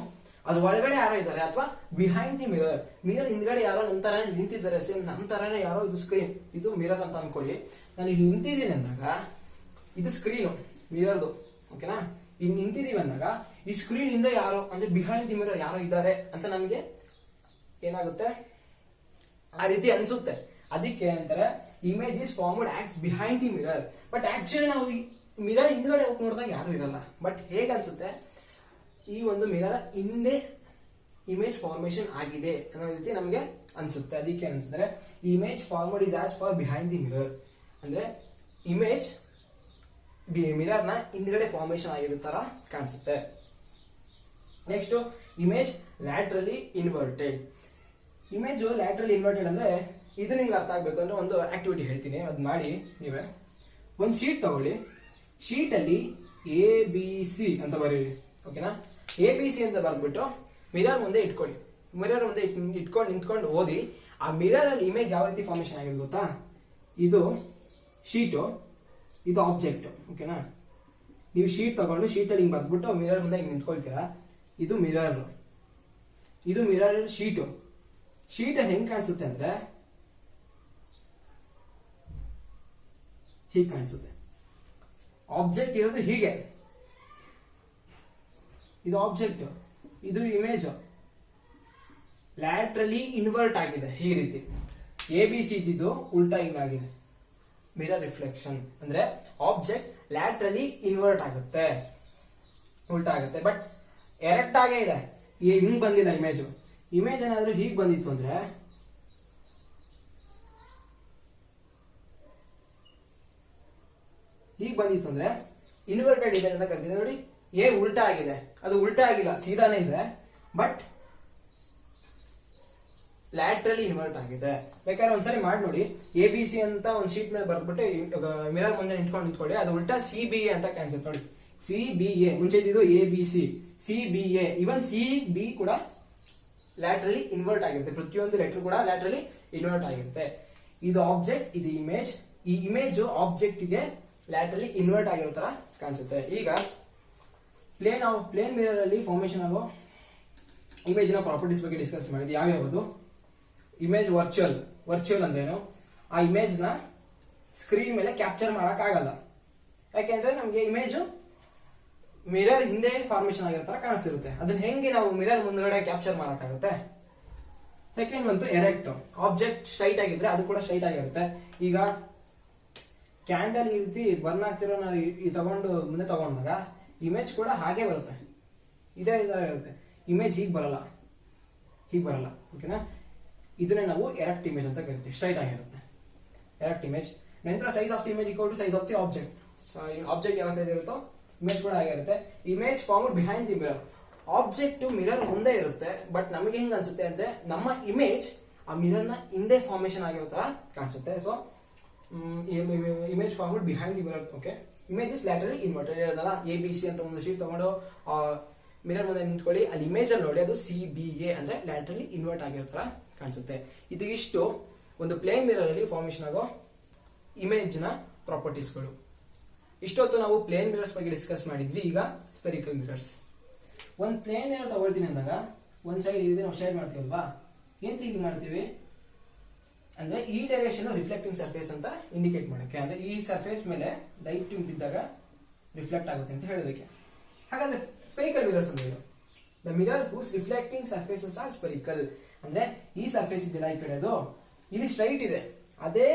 ಅದು ಒಳಗಡೆ ಯಾರೋ ಇದ್ದಾರೆ, ಅಥವಾ ಬಿಹೈಂಡ್ ದಿ ಮಿರರ್, ಮಿರರ್ ಹಿಂದ್ಗಡೆ ಯಾರೋ ನಮ್ ತರ ನಿಂತಿದ್ದಾರೆ, ಸೇಮ್ ನಮ್ ತರನೇ ಯಾರೋ, ಇದು ಸ್ಕ್ರೀನ್, ಇದು ಮಿರರ್ ಅಂತ ಅನ್ಕೊಳ್ಳಿ. ನಾನು ಇಲ್ಲಿ ನಿಂತಿದ್ದೀನಿ ಅಂದಾಗ ಇದು ಸ್ಕ್ರೀನು ಮಿರರ್ದು, ಓಕೆನಾ? ಇಲ್ಲಿ ನಿಂತಿದೀವಿ ಅಂದಾಗ ಈ ಸ್ಕ್ರೀನ್ ಇಂದ ಯಾರೋ, ಅಂದ್ರೆ ಬಿಹೈಂಡ್ ದಿ ಮಿರರ್ ಯಾರೋ ಇದ್ದಾರೆ ಅಂತ ನಮ್ಗೆ ಏನಾಗುತ್ತೆ, ಆ ರೀತಿ ಅನ್ಸುತ್ತೆ. ಅದಕ್ಕೆ ಅಂತಾರೆ image is formed acts behind the mirror. But actually ನಾವು ಮಿರರ್ ಹಿಂದ್ಗಡೆ ಹೋಗಿ ನೋಡಿದಾಗ ಯಾರು ಇರಲ್ಲ. ಬಟ್ ಹೇಗೆ ಅನ್ಸುತ್ತೆ, ಈ ಒಂದು ಮಿರರ್ ಹಿಂದೆ ಇಮೇಜ್ ಫಾರ್ಮೇಶನ್ ಆಗಿದೆ ಅನ್ನೋ ರೀತಿ ನಮ್ಗೆ ಅನ್ಸುತ್ತೆ. ಅದಕ್ಕೆ ಅನ್ಸಿದ್ರೆ image formed is as far behind the mirror. ಅಂದ್ರೆ ಇಮೇಜ್ ಮಿರರ್ ನ ಹಿಂದ್ಗಡೆ ಫಾರ್ಮೇಶನ್ ಆಗಿರೋ ತರ ಕಾಣಿಸುತ್ತೆ. Next image laterally inverted. Image laterally inverted ಅಂದ್ರೆ ಇದು ನಿಮ್ಗೆ ಅರ್ಥ ಆಗ್ಬೇಕು ಅಂದ್ರೆ ಒಂದು ಆಕ್ಟಿವಿಟಿ ಹೇಳ್ತೀನಿ, ಅದ್ ಮಾಡಿ. ನೀವೇ ಒಂದು ಶೀಟ್ ತಗೊಳ್ಳಿ, ಶೀಟ್ ಅಲ್ಲಿ ABC ಅಂತ ಬರೀರಿ, ಓಕೆನಾ? ABC ಅಂತ ಬರ್ದ್ಬಿಟ್ಟು ಮಿರರ್ ಮುಂದೆ ಇಟ್ಕೊಳ್ಳಿ. ಮಿರರ್ ಮುಂದೆ ಇಟ್ಕೊಂಡು ನಿಂತ್ಕೊಂಡು ಓದಿ. ಆ ಮಿರರ್ ಅಲ್ಲಿ ಇಮೇಜ್ ಯಾವ ರೀತಿ ಫಾರ್ಮೇಶನ್ ಆಗಿದೆ ಗೊತ್ತಾ? ಇದು ಶೀಟು, ಇದು ಆಬ್ಜೆಕ್ಟ್, ಓಕೆನಾ? ನೀವು ಶೀಟ್ ತಗೊಂಡು ಶೀಟ್ ಅಲ್ಲಿ ಹಿಂಗ್ ಬರ್ದ್ಬಿಟ್ಟು ಮಿರರ್ ಮುಂದೆ ಹಿಂಗ್ ನಿಂತ್ಕೊಳ್ತೀರಾ. ಇದು ಮಿರರ್, ಇದು ಮಿರರ್ ಶೀಟು. ಶೀಟ್ ಹೆಂಗ್ ಕಾಣಿಸುತ್ತೆ ಅಂದ್ರೆ ಹೀಗೆ ಕಾಣಿಸುತ್ತೆ. ಆಬ್ಜೆಕ್ಟ್ ಇರೋದು ಹೀಗೆ, ಇದು ಆಬ್ಜೆಕ್ಟ್, ಇದು ಇಮೇಜ್ ಲ್ಯಾಟ್ರಲಿ ಇನ್ವರ್ಟ್ ಆಗಿದೆ ಈ ರೀತಿ. ABC ಇದ್ದಿದ್ದು ಉಲ್ಟಾ ಹಿಂಗಾಗಿದೆ. ಮಿರರ್ ರಿಫ್ಲೆಕ್ಷನ್ ಅಂದ್ರೆ ಆಬ್ಜೆಕ್ಟ್ ಲ್ಯಾಟ್ರಲಿ ಇನ್ವರ್ಟ್ ಆಗುತ್ತೆ, ಉಲ್ಟಾ ಆಗುತ್ತೆ. ಬಟ್ ಎರೆಕ್ಟ್ ಆಗೇ ಇದೆ, ಹಿಂಗ್ ಬಂದಿಲ್ಲ ಇಮೇಜ್. ಇಮೇಜ್ ಏನಾದ್ರೂ ಹೀಗ್ ಬಂದಿತ್ತು ಅಂದ್ರೆ ಇನ್ವರ್ಟೆಡ್ ಇಮೇಜ್ ಅಂತ ಕರಿತೀವಿ. ನೋಡಿ, ಉಲ್ಟಾ ಆಗಿದೆ, ಅದು ಉಲ್ಟಾ ಆಗಿಲ್ಲ, ಸೀದಾನೇ ಇದೆ. ಬಟ್ ಲ್ಯಾಟ್ರಲಿ ಇನ್ವರ್ಟ್ ಆಗಿದೆ. ಬೇಕಾದ್ರೆ ಒಂದ್ಸರಿ ಮಾಡಿ ನೋಡಿ, ABC ಅಂತ ಒಂದು ಶೀಟ್ ಮೇಲೆ ಬರ್ದ್ಬಿಟ್ಟು ಮಿರರ್ ಮುಂದೆ ನಿಂತ್ಕೊಳ್ಳಿ, ಅದು ಉಲ್ಟಾ CBA ಅಂತ ಕಾಣಿಸುತ್ತೆ ನೋಡಿ. CBA ಮುಂಚೆ ಇದು ABC, CBA. ಇವನ್ CB ಕೂಡ ಲ್ಯಾಟ್ರಲಿ ಇನ್ವರ್ಟ್ ಆಗಿರುತ್ತೆ. ಪ್ರತಿಯೊಂದು ಲೆಟರ್ ಕೂಡ ಲ್ಯಾಟ್ರಲಿ ಇನ್ವರ್ಟ್ ಆಗಿರುತ್ತೆ. ಇದು ಆಬ್ಜೆಕ್ಟ್, ಇದು ಇಮೇಜ್. ಈ ಇಮೇಜ್ ಆಬ್ಜೆಕ್ಟ್ ಗೆ ಲ್ಯಾಟ್ರಲಿ ಇನ್ವರ್ಟ್ ಆಗಿರೋ ತರ ಕಾಣಿಸುತ್ತೆ. ಈಗ ಪ್ಲೇನ್ ಮಿರರ್ ಅಲ್ಲಿ ಫಾರ್ಮೇಶನ್ ಆಗೋ ಇಮೇಜ್ ನ ಪ್ರಾಪರ್ಟೀಸ್ ಬಗ್ಗೆ ಡಿಸ್ಕಸ್ ಮಾಡಿದ್ವಿ. ಯಾವ್ಯಾವುದು? ಇಮೇಜ್ ವರ್ಚುವಲ್ ಅಂದ್ರೇನು? ಆ ಇಮೇಜ್ ನ ಸ್ಕ್ರೀನ್ ಮೇಲೆ ಕ್ಯಾಪ್ಚರ್ ಮಾಡಕ್ ಆಗಲ್ಲ. ಯಾಕೆಂದ್ರೆ ನಮ್ಗೆ ಇಮೇಜ್ ಮಿರರ್ ಹಿಂದೆ ಫಾರ್ಮೇಶನ್ ಆಗಿರೋ ತರ ಕಾಣಿಸ್ತಿರುತ್ತೆ. ಅದನ್ನ ಹೆಂಗೆ ನಾವು ಮಿರರ್ ಮುಂದ್ಗಡೆ ಕ್ಯಾಪ್ಚರ್ ಮಾಡಕ್ಕಾಗುತ್ತೆ? ಸೆಕೆಂಡ್ ಬಂತು ಎರೆಕ್ಟ್. ಆಬ್ಜೆಕ್ಟ್ ಸ್ಟ್ರೈಟ್ ಆಗಿದ್ರೆ ಅದು ಕೂಡ ಸ್ಟ್ರೈಟ್ ಆಗಿರುತ್ತೆ. ಈಗ ಕ್ಯಾಂಡಲ್ ಈ ರೀತಿ ಬರ್ನ್ ಆಗ್ತಿರೋ ಈ ತಗೊಂಡು ಮುಂದೆ ತಗೊಂಡಾಗ ಇಮೇಜ್ ಕೂಡ ಹಾಗೆ ಬರುತ್ತೆ, ಇದೇ ಇರುತ್ತೆ. ಇಮೇಜ್ ಹೀಗೆ ಬರಲ್ಲ. ಓಕೆನಾ? ಇದನ್ನೇ ನಾವು ಎರೆಕ್ಟ್ ಇಮೇಜ್ ಅಂತ ಕರಿತೀವಿ. ಸ್ಟ್ರೈಟ್ ಆಗಿರುತ್ತೆ ಎರೆಕ್ಟ್ ಇಮೇಜ್. ನಂತರ size of the image equal to size of the object. Object ಯಾವ ಸೈಜ್ ಇರುತ್ತೋ ಇಮೇಜ್ ಕೂಡ ಆಗಿರುತ್ತೆ. Image formed behind the mirror. Object mirror ಮುಂದೆ ಇರುತ್ತೆ, ಬಟ್ ನಮಗೆ ಹೆಂಗ್ ಅನ್ಸುತ್ತೆ ಅಂದ್ರೆ ನಮ್ಮ ಇಮೇಜ್ ಆ ಮಿರರ್ ನ ಹಿಂದೆ ಫಾರ್ಮೇಶನ್ ಆಗಿರೋ ತರ ಕಾಣಿಸುತ್ತೆ. So image formed behind the mirror. Okay, image is laterally inverted. ಹೇಳೋದಲ್ಲ, ABC ಅಂತ ಒಂದು ಶೀಟ್ ತಗೊಂಡು ಮಿರರ್ ಮುಂದೆ ನಿಂತ್ಕೊಳ್ಳಿ, ಅಲ್ಲಿ ಇಮೇಜ್ ಅಲ್ಲಿ ನೋಡಿ, ಅದು CBA ಅಂದ್ರೆ ಲ್ಯಾಟರಲಿ ಇನ್ವರ್ಟ್ ಆಗಿರೋ ತರ ಕಾಣಿಸುತ್ತೆ. ಇದು ಇಷ್ಟು ಒಂದು ಪ್ಲೇನ್ ಮಿರರ್ ಅಲ್ಲಿ ಫಾರ್ಮೇಶನ್ ಆಗೋ ಇಮೇಜ್ ನ ಪ್ರಾಪರ್ಟೀಸ್ಗಳು. ಇಷ್ಟೊತ್ತು ನಾವು ಪ್ಲೇನ್ ಮಿರರ್ಸ್ ಬಗ್ಗೆ ಡಿಸ್ಕಸ್ ಮಾಡಿದ್ವಿ. ಈಗ ಸ್ಪೆರಿಕಲ್ ಮಿರರ್ಸ್. ಒಂದ್ ಪ್ಲೇನ್ ಮಿರರ್ ತಗೊಳ್ತೀನಿ ಅಂದಾಗ ಒಂದ್ ಸೈಡ್ ಇದೆ ನಾವು ಶೇಡ್ ಮಾಡ್ತೀವಲ್ವಾ, ಏನ್ ಹೀಗೆ ಮಾಡ್ತೀವಿ ಅಂದ್ರೆ ಈ ಡೈರೆಕ್ಷನ್ ರಿಫ್ಲೆಕ್ಟಿಂಗ್ ಸರ್ಫೇಸ್ ಅಂತ ಇಂಡಿಕೇಟ್ ಮಾಡಕ್ಕೆ. ಅಂದ್ರೆ ಈ ಸರ್ಫೇಸ್ ಮೇಲೆ ಲೈಟ್ ಬಿದ್ದಾಗ ರಿಫ್ಲೆಕ್ಟ್ ಆಗುತ್ತೆ ಅಂತ ಹೇಳೋದಕ್ಕೆ. ಹಾಗಾದ್ರೆ ಸ್ಪೆರಿಕಲ್ ಮಿರರ್ಸ್ ಅಂದ್ರೆ the mirror whose reflecting surfaces are spherical. ಅಂದ್ರೆ ಈ ಸರ್ಫೇಸ್ ಇದೆಯಲ್ಲ ಈ ಕಡೆದು, ಇಲ್ಲಿ ಸ್ಟ್ರೈಟ್ ಇದೆ. ಅದೇ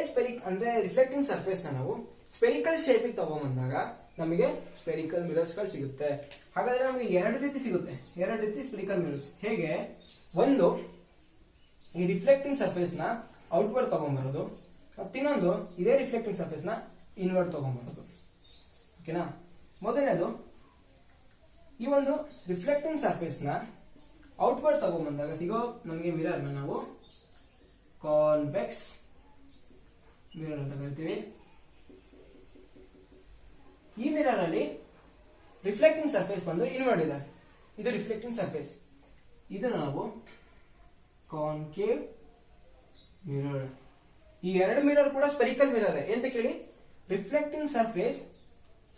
ಅಂದ್ರೆ ರಿಫ್ಲೆಕ್ಟಿಂಗ್ ಸರ್ಫೇಸ್ ನ ನಾವು ಸ್ಪೆರಿಕಲ್ ಶೇಪ್ ತಗೊಂಡ್ಬಂದಾಗ ನಮಗೆ ಸ್ಪೆರಿಕಲ್ ಮಿರರ್ಸ್ ಗಳು ಸಿಗುತ್ತೆ. ಹಾಗಾದ್ರೆ ನಮಗೆ ಎರಡು ರೀತಿ ಸಿಗುತ್ತೆ, ಎರಡು ರೀತಿ ಸ್ಪೆರಿಕಲ್ ಮಿರರ್ಸ್. ಹೇಗೆ? ಒಂದು, ಈ ರಿಫ್ಲೆಕ್ಟಿಂಗ್ ಸರ್ಫೇಸ್ ನ ಔಟ್ವರ್ಡ್ ತಗೊಂಡ್ಬರೋದು, ಮತ್ತಿನ್ನೊಂದು ಇದೇ ರಿಫ್ಲೆಕ್ಟಿಂಗ್ ಸರ್ಫೇಸ್ ನ ಇನ್ವರ್ಡ್ ತಗೊಂಡ್ಬರೋದು. ಓಕೆನಾ? ಮೊದಲನೇದು, ಈ ಒಂದು ರಿಫ್ಲೆಕ್ಟಿಂಗ್ ಸರ್ಫೇಸ್ ನ ಔಟ್ವರ್ಡ್ ತಗೊಂಡ್ಬಂದಾಗ ಸಿಗೋ ನಮಗೆ ಮಿರರ್ ನ ನಾವು ಕಾನ್ವೆಕ್ಸ್ ಮಿರರ್ ಅಂತ ಕರಿತೀವಿ. ಈ ಮಿರರ್ ಅಲ್ಲಿ ರಿಫ್ಲೆಕ್ಟಿಂಗ್ ಸರ್ಫೇಸ್ ಬಂದು ಇನ್ವರ್ಡ್ ಇದೆ. ಇದು ರಿಫ್ಲೆಕ್ಟಿಂಗ್ ಸರ್ಫೇಸ್. ಇದನ್ನು ನಾವು ಕಾನ್ಕೇವ್ ಮಿರರ್. ಈ ಎರಡು ಮಿರರ್ ಕೂಡ ಸ್ಪೆರಿಕಲ್ ಮಿರರ್ ಎಂತ ಕೇಳಿ, ರಿಫ್ಲೆಕ್ಟಿಂಗ್ ಸರ್ಫೇಸ್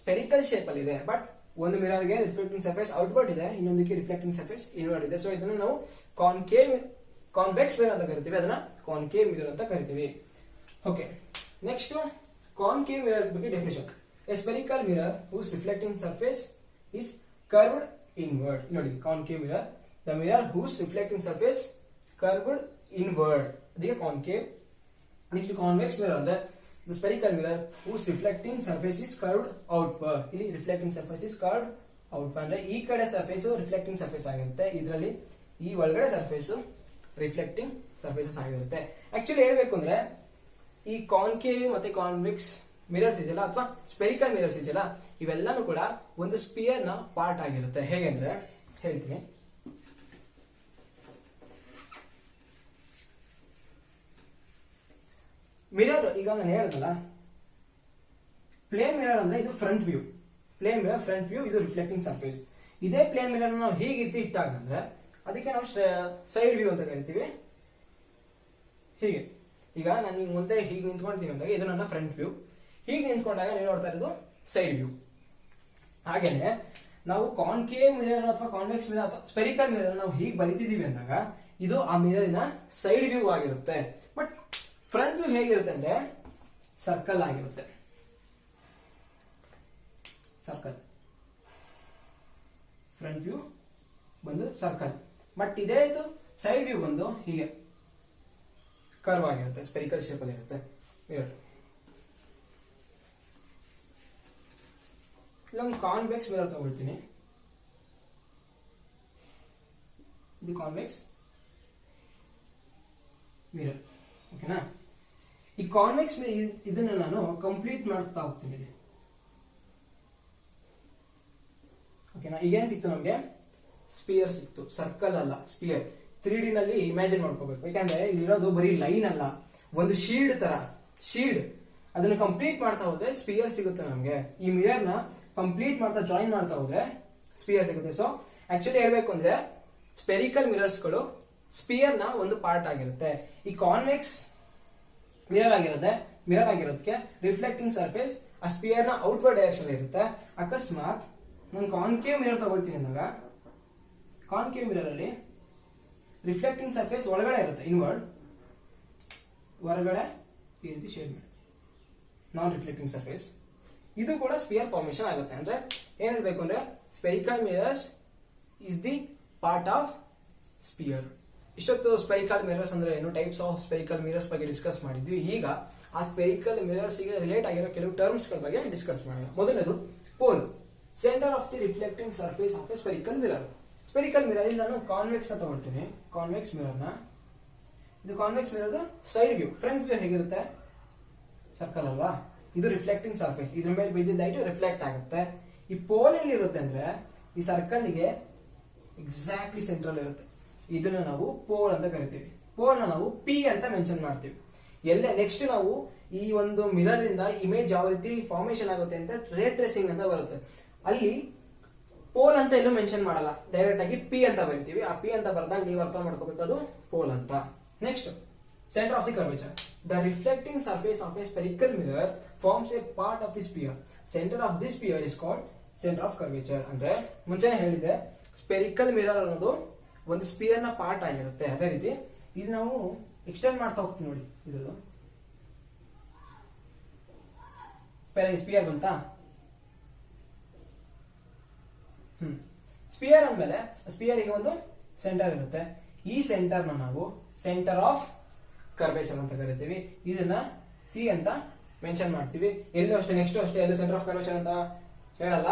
ಸ್ಪೆರಿಕಲ್ ಶೇಪ್ ಅಲ್ಲಿ ಇದೆ, ಬಟ್ ಒಂದು ಮಿರರ್ ಗೆ ರಿಫ್ಲೆಕ್ಟಿಂಗ್ ಸರ್ಫೇಸ್ ಔಟ್ವರ್ಡ್ ಇದೆ, ಇನ್ನೊಂದಕ್ಕೆ ರಿಫ್ಲೆಕ್ಟಿಂಗ್ ಸರ್ಫೇಸ್ ಇನ್ವರ್ಡ್ ಇದೆ. ಸೊ ಇದನ್ನ ನಾವು ಕಾನ್ವೆಕ್ಸ್ ಮಿರರ್ ಅಂತ ಕರಿತೀವಿ, ಅದನ್ನ ಕಾನ್ಕೇವ್ ಮಿರರ್ ಅಂತ ಕರಿತೀವಿ. ಓಕೆ, ನೆಕ್ಸ್ಟ್ ಕಾನ್ಕೇವ್ ಮಿರರ್ ಬಗ್ಗೆ definition. A spherical mirror whose reflecting surface is curved inward. ನೋಡಿ, concave mirror, the mirror whose reflecting surface curved inward, ಅದಕ್ಕೆ concave. Next convex mirror ಅಂದ್ರೆ the spherical mirror whose reflecting surface is curved outward. ಇಲ್ಲಿ reflecting surface is curved outward ಅಂದ್ರೆ ಈ ಕಡೆ surface reflecting surface ಆಗಿರುತ್ತೆ, ಇದರಲ್ಲಿ ಈ ಒಳಗಡೆ ಸರ್ಫೇಸ್ ರಿಫ್ಲೆಕ್ಟಿಂಗ್ ಸರ್ಫೇಸಸ್ ಆಗಿರುತ್ತೆ. ಆಕ್ಚುಲಿ ಹೇಳ್ಬೇಕು ಅಂದ್ರೆ ಈ ಕಾನ್ಕೇವ್ ಮತ್ತೆ ಕಾನ್ವೆಕ್ಸ್ ಮಿರರ್ಸ್ ಇದೆಯಲ್ಲ ಅಥವಾ ಸ್ಪೆರಿಕಲ್ ಮಿರರ್ಸ್ ಇದೆಯಲ್ಲ, ಇವೆಲ್ಲಾನು ಕೂಡ ಒಂದು ಸ್ಪಿಯರ್ ನ ಪಾರ್ಟ್ ಆಗಿರುತ್ತೆ. ಹೇಗೆಂದ್ರೆ ಹೇಳ್ತೀನಿ. ಮಿರರ್ ಈಗ ನಾನು ಹೇಳಿದಲ್ಲ, ಪ್ಲೇನ್ ಮಿರರ್ ಅಂದ್ರೆ ಇದು front view. Plane mirror front view, ಇದು ರಿಫ್ಲೆಕ್ಟಿಂಗ್ ಸರ್ಫೇಸ್. ಇದೇ ಪ್ಲೇನ್ ಮಿರರ್ ನಾವು ಹೀಗೆ ಇಟ್ಟಾಗ ಅಂದ್ರೆ ಅದಕ್ಕೆ ನಾವು ಸೈಡ್ ವ್ಯೂ ಅಂತ ಕರಿತೀವಿ. ಹೀಗೆ ಈಗ ನಾನು ಈಗ ಮುಂದೆ ಹೀಗೆ ನಿಂತ್ಕೊಳ್ತೀನಿ ಅಂದಾಗ ಇದು ನನ್ನ ಫ್ರಂಟ್ ವ್ಯೂ. ಹೀಗೆ ನಿಂತ್ಕೊಂಡಾಗ ನೀವು ನೋಡ್ತಾ ಇರೋದು ಸೈಡ್ ವ್ಯೂ. ಹಾಗೇನೆ ನಾವು ಕಾನ್ಕೇವ್ ಮಿರರ್ ಅಥವಾ ಕಾನ್ವೆಕ್ಸ್ ಮಿರರ್ ಅಥವಾ ಸ್ಪೆರಿಕಲ್ ಮಿರರ್ ನಾವು ಹೀಗೆ ಬರಿತಿದೀವಿ ಅಂದಾಗ ಇದು ಆ ಮಿರರಿನ ಸೈಡ್ ವ್ಯೂ ಆಗಿರುತ್ತೆ. ಬಟ್ ಫ್ರಂಟ್ ವ್ಯೂ ಹೇಗಿರುತ್ತೆ ಅಂದ್ರೆ ಸರ್ಕಲ್ ಆಗಿರುತ್ತೆ. ಸರ್ಕಲ್ ಫ್ರಂಟ್ ವ್ಯೂ ಬಂದು ಸರ್ಕಲ್, ಬಟ್ ಇದೇ ಇದು ಸೈಡ್ ವ್ಯೂ ಬಂದು ಹೀಗೆ ಕರ್ವ್ ಆಗಿರುತ್ತೆ, ಸ್ಪೆರಿಕಲ್ ಶೇಪ್ ಅಲ್ಲಿ ಇರುತ್ತೆ ಮಿರರ್. ಇಲ್ಲೊಂದು ಕಾನ್ವೆಕ್ಸ್ ಮಿರರ್ ತಗೊಳ್ತೀನಿ. ಇದು ಕಾನ್ವೆಕ್ಸ್ ಮಿರರ್. ಓಕೆನಾ? ಈ ಕಾನ್ವೆಕ್ಸ್ ಇದನ್ನ ನಾನು ಕಂಪ್ಲೀಟ್ ಮಾಡ್ತಾ ಹೋಗ್ತೀನಿ. ಓಕೆನಾ? ಈಗೇನ್ ಸಿಕ್ತು ನಮ್ಗೆ? ಸ್ಪಿಯರ್ ಸಿಕ್ತು. ಸರ್ಕಲ್ ಅಲ್ಲ, ಸ್ಪಿಯರ್. 3D ನಲ್ಲಿ ಇಮ್ಯಾಜಿನ್ ಮಾಡ್ಕೋಬೇಕು. ಯಾಕಂದ್ರೆ ಇಲ್ಲಿರೋದು ಬರೀ ಲೈನ್ ಅಲ್ಲ, ಒಂದು ಶೀಲ್ಡ್ ತರ. ಶೀಲ್ಡ್ ಅದನ್ನ ಕಂಪ್ಲೀಟ್ ಮಾಡ್ತಾ ಹೋದ್ರೆ ಸ್ಪಿಯರ್ ಸಿಗುತ್ತೆ ನಮ್ಗೆ. ಈ ಮಿರರ್ ನ ಕಂಪ್ಲೀಟ್ ಮಾಡ್ತಾ ಜಾಯಿನ್ ಮಾಡ್ತಾ ಹೋದ್ರೆ ಸ್ಪಿಯರ್ ಸಿಗುತ್ತೆ. ಸೊ ಆಕ್ಚುಲಿ ಹೇಳ್ಬೇಕು ಅಂದ್ರೆ ಸ್ಪೆರಿಕಲ್ ಮಿರರ್ಸ್ ಗಳು ಸ್ಪಿಯರ್ ನ ಒಂದು ಪಾರ್ಟ್ ಆಗಿರುತ್ತೆ. ಈ ಕಾನ್ವೆಕ್ಸ್ ಮಿರರ್ ಆಗಿರೋದಕ್ಕೆ ರಿಫ್ಲೆಕ್ಟಿಂಗ್ ಸರ್ಫೇಸ್ ಆ ಸ್ಪಿಯರ್ ನ ಔಟ್ವರ್ಡ್ ಡೈರೆಕ್ಷನ್ ಇರುತ್ತೆ. ಅಕಸ್ಮಾತ್ ನಾನು ಕಾನ್ಕೇವ್ ಮಿರರ್ ತಗೊಳ್ತೀನಿ ಅಂದಾಗ ಕಾನ್ಕೇವ್ ಮಿರರ್ ಅಲ್ಲಿ ರಿಫ್ಲೆಕ್ಟಿಂಗ್ ಸರ್ಫೇಸ್ ಒಳಗಡೆ ಇರುತ್ತೆ, ಇನ್ವರ್ಡ್, ಹೊರಗಡೆ ಈ ರೀತಿ ಶೇಡ್ ಮಾಡಿ ನಾನ್ ರಿಫ್ಲೆಕ್ಟಿಂಗ್ ಸರ್ಫೇಸ್. ಇದು ಕೂಡ ಸ್ಪಿಯರ್ ಫಾರ್ಮೇಶನ್ ಆಗುತ್ತೆ. ಅಂದ್ರೆ ಏನ್ ಹೇಳ್ಬೇಕು ಅಂದ್ರೆ spherical mirrors is the part of sphere. ಇಷ್ಟೊತ್ತು ಸ್ಪೆರಿಕಲ್ ಮಿರರ್ಸ್ ಅಂದ್ರೆ ಏನು, ಟೈಪ್ಸ್ ಆಫ್ ಸ್ಪೆರಿಕಲ್ ಮಿರರ್ಸ್ ಬಗ್ಗೆ ಡಿಸ್ಕಸ್ ಮಾಡಿದ್ವಿ. ಈಗ ಆ ಸ್ಪೆರಿಕಲ್ ಮಿರರ್ಸ್ ಗೆ ರಿಲೇಟ್ ಆಗಿರೋ ಕೆಲವು ಟರ್ಮ್ಸ್ ಗಳ ಬಗ್ಗೆ ಡಿಸ್ಕಸ್ ಮಾಡೋಣ. ಮೊದಲನೇದು pole, centre of the reflecting surface of a spherical mirror. Spherical mirror ಇಲ್ಲಿ ನಾನು ಕಾನ್ವೆಕ್ಸ್ ಅಂತ ತಗೊಳ್ತೀನಿ. ಕಾನ್ವೆಕ್ಸ್ ಮಿರರ್ ನ, ಇದು convex mirror side view. Front view ಹೇಗಿರುತ್ತೆ, ಸರ್ಕಲ್ ಅಲ್ವಾ, ಇದು ರಿಫ್ಲೆಕ್ಟಿಂಗ್ ಸರ್ಫೇಸ್. ಇದ್ರ ಮೇಲೆ ಬಿದ್ದಿದ್ದ ಲೈಟ್ ರಿಫ್ಲೆಕ್ಟ್ ಆಗುತ್ತೆ. ಈ ಪೋಲ್ ಎಲ್ಲಿ ಇರುತ್ತೆ ಅಂದ್ರೆ ಈ ಸರ್ಕಲ್ ಗೆ ಎಕ್ಸಾಕ್ಟ್ಲಿ ಸೆಂಟ್ರಲ್ ಇರುತ್ತೆ. ಇದನ್ನ ನಾವು ಪೋಲ್ ಅಂತ ಕರಿತೀವಿ. ಪೋಲ್ ನ ನಾವು ಪಿ ಅಂತ ಮೆನ್ಷನ್ ಮಾಡ್ತೀವಿ. ಎಲ್ಲೇ ನೆಕ್ಸ್ಟ್ ನಾವು ಈ ಒಂದು ಮಿರರ್ ಇಂದ ಇಮೇಜ್ ಯಾವ ರೀತಿ ಫಾರ್ಮೇಶನ್ ಆಗುತ್ತೆ ಅಂತ ರೇ ಟ್ರೇಸಿಂಗ್ ಅಂತ ಬರುತ್ತೆ. ಅಲ್ಲಿ ಪೋಲ್ ಅಂತ ಎಲ್ಲೂ ಮೆನ್ಷನ್ ಮಾಡಲ್ಲ, ಡೈರೆಕ್ಟ್ ಆಗಿ ಪಿ ಅಂತ ಬರಿತೀವಿ. ಆ ಪಿ ಅಂತ ಬರೆದಾಗ ನೀವು ಅರ್ಥ ಮಾಡ್ಕೋಬೇಕು ಅದು ಪೋಲ್ ಅಂತ. Next center of the curvature. The reflecting surface of a spherical mirror forms a part of the sphere. Center of this sphere is called center of curvature. ಅಂದ್ರೆ ಮುಂಚೆನೇ ಹೇಳಿದೆ ಸ್ಪೆರಿಕಲ್ ಮಿರರ್ ಅನ್ನೋದು ಒಂದು ಸ್ಪಿಯರ್ ನ part ಆಗಿರುತ್ತೆ. ಅದೇ ರೀತಿ ಇದು ನಾವು ಎಕ್ಸ್ಟೆಂಡ್ ಮಾಡ್ತಾ ಹೋಗ್ತೀವಿ ನೋಡಿ. ಇದ್ರದ್ದು ಸ್ಪಿಯರ್ ಬಂತಾ? ಸ್ಪಿಯರ್ ಅಂದ್ಮೇಲೆ ಸ್ಪಿಯರ್ ಗೆ ಒಂದು ಸೆಂಟರ್ ಇರುತ್ತೆ. ಈ ಸೆಂಟರ್ ನ ನಾವು ಸೆಂಟರ್ ಆಫ್ ಕರ್ವೇಚರ್ ಅಂತ ಕರಿತೀವಿ. ಇದನ್ನ ಸಿ ಅಂತ ಮೆನ್ಷನ್ ಮಾಡ್ತೀವಿ. ಎಲ್ಲೂ ಅಷ್ಟೇ, ನೆಕ್ಸ್ಟ್ ಅಷ್ಟೇ, ಎಲ್ಲೂ ಸೆಂಟರ್ ಆಫ್ ಕರ್ವೇಚರ್ ಅಂತ ಹೇಳಲ್ಲ,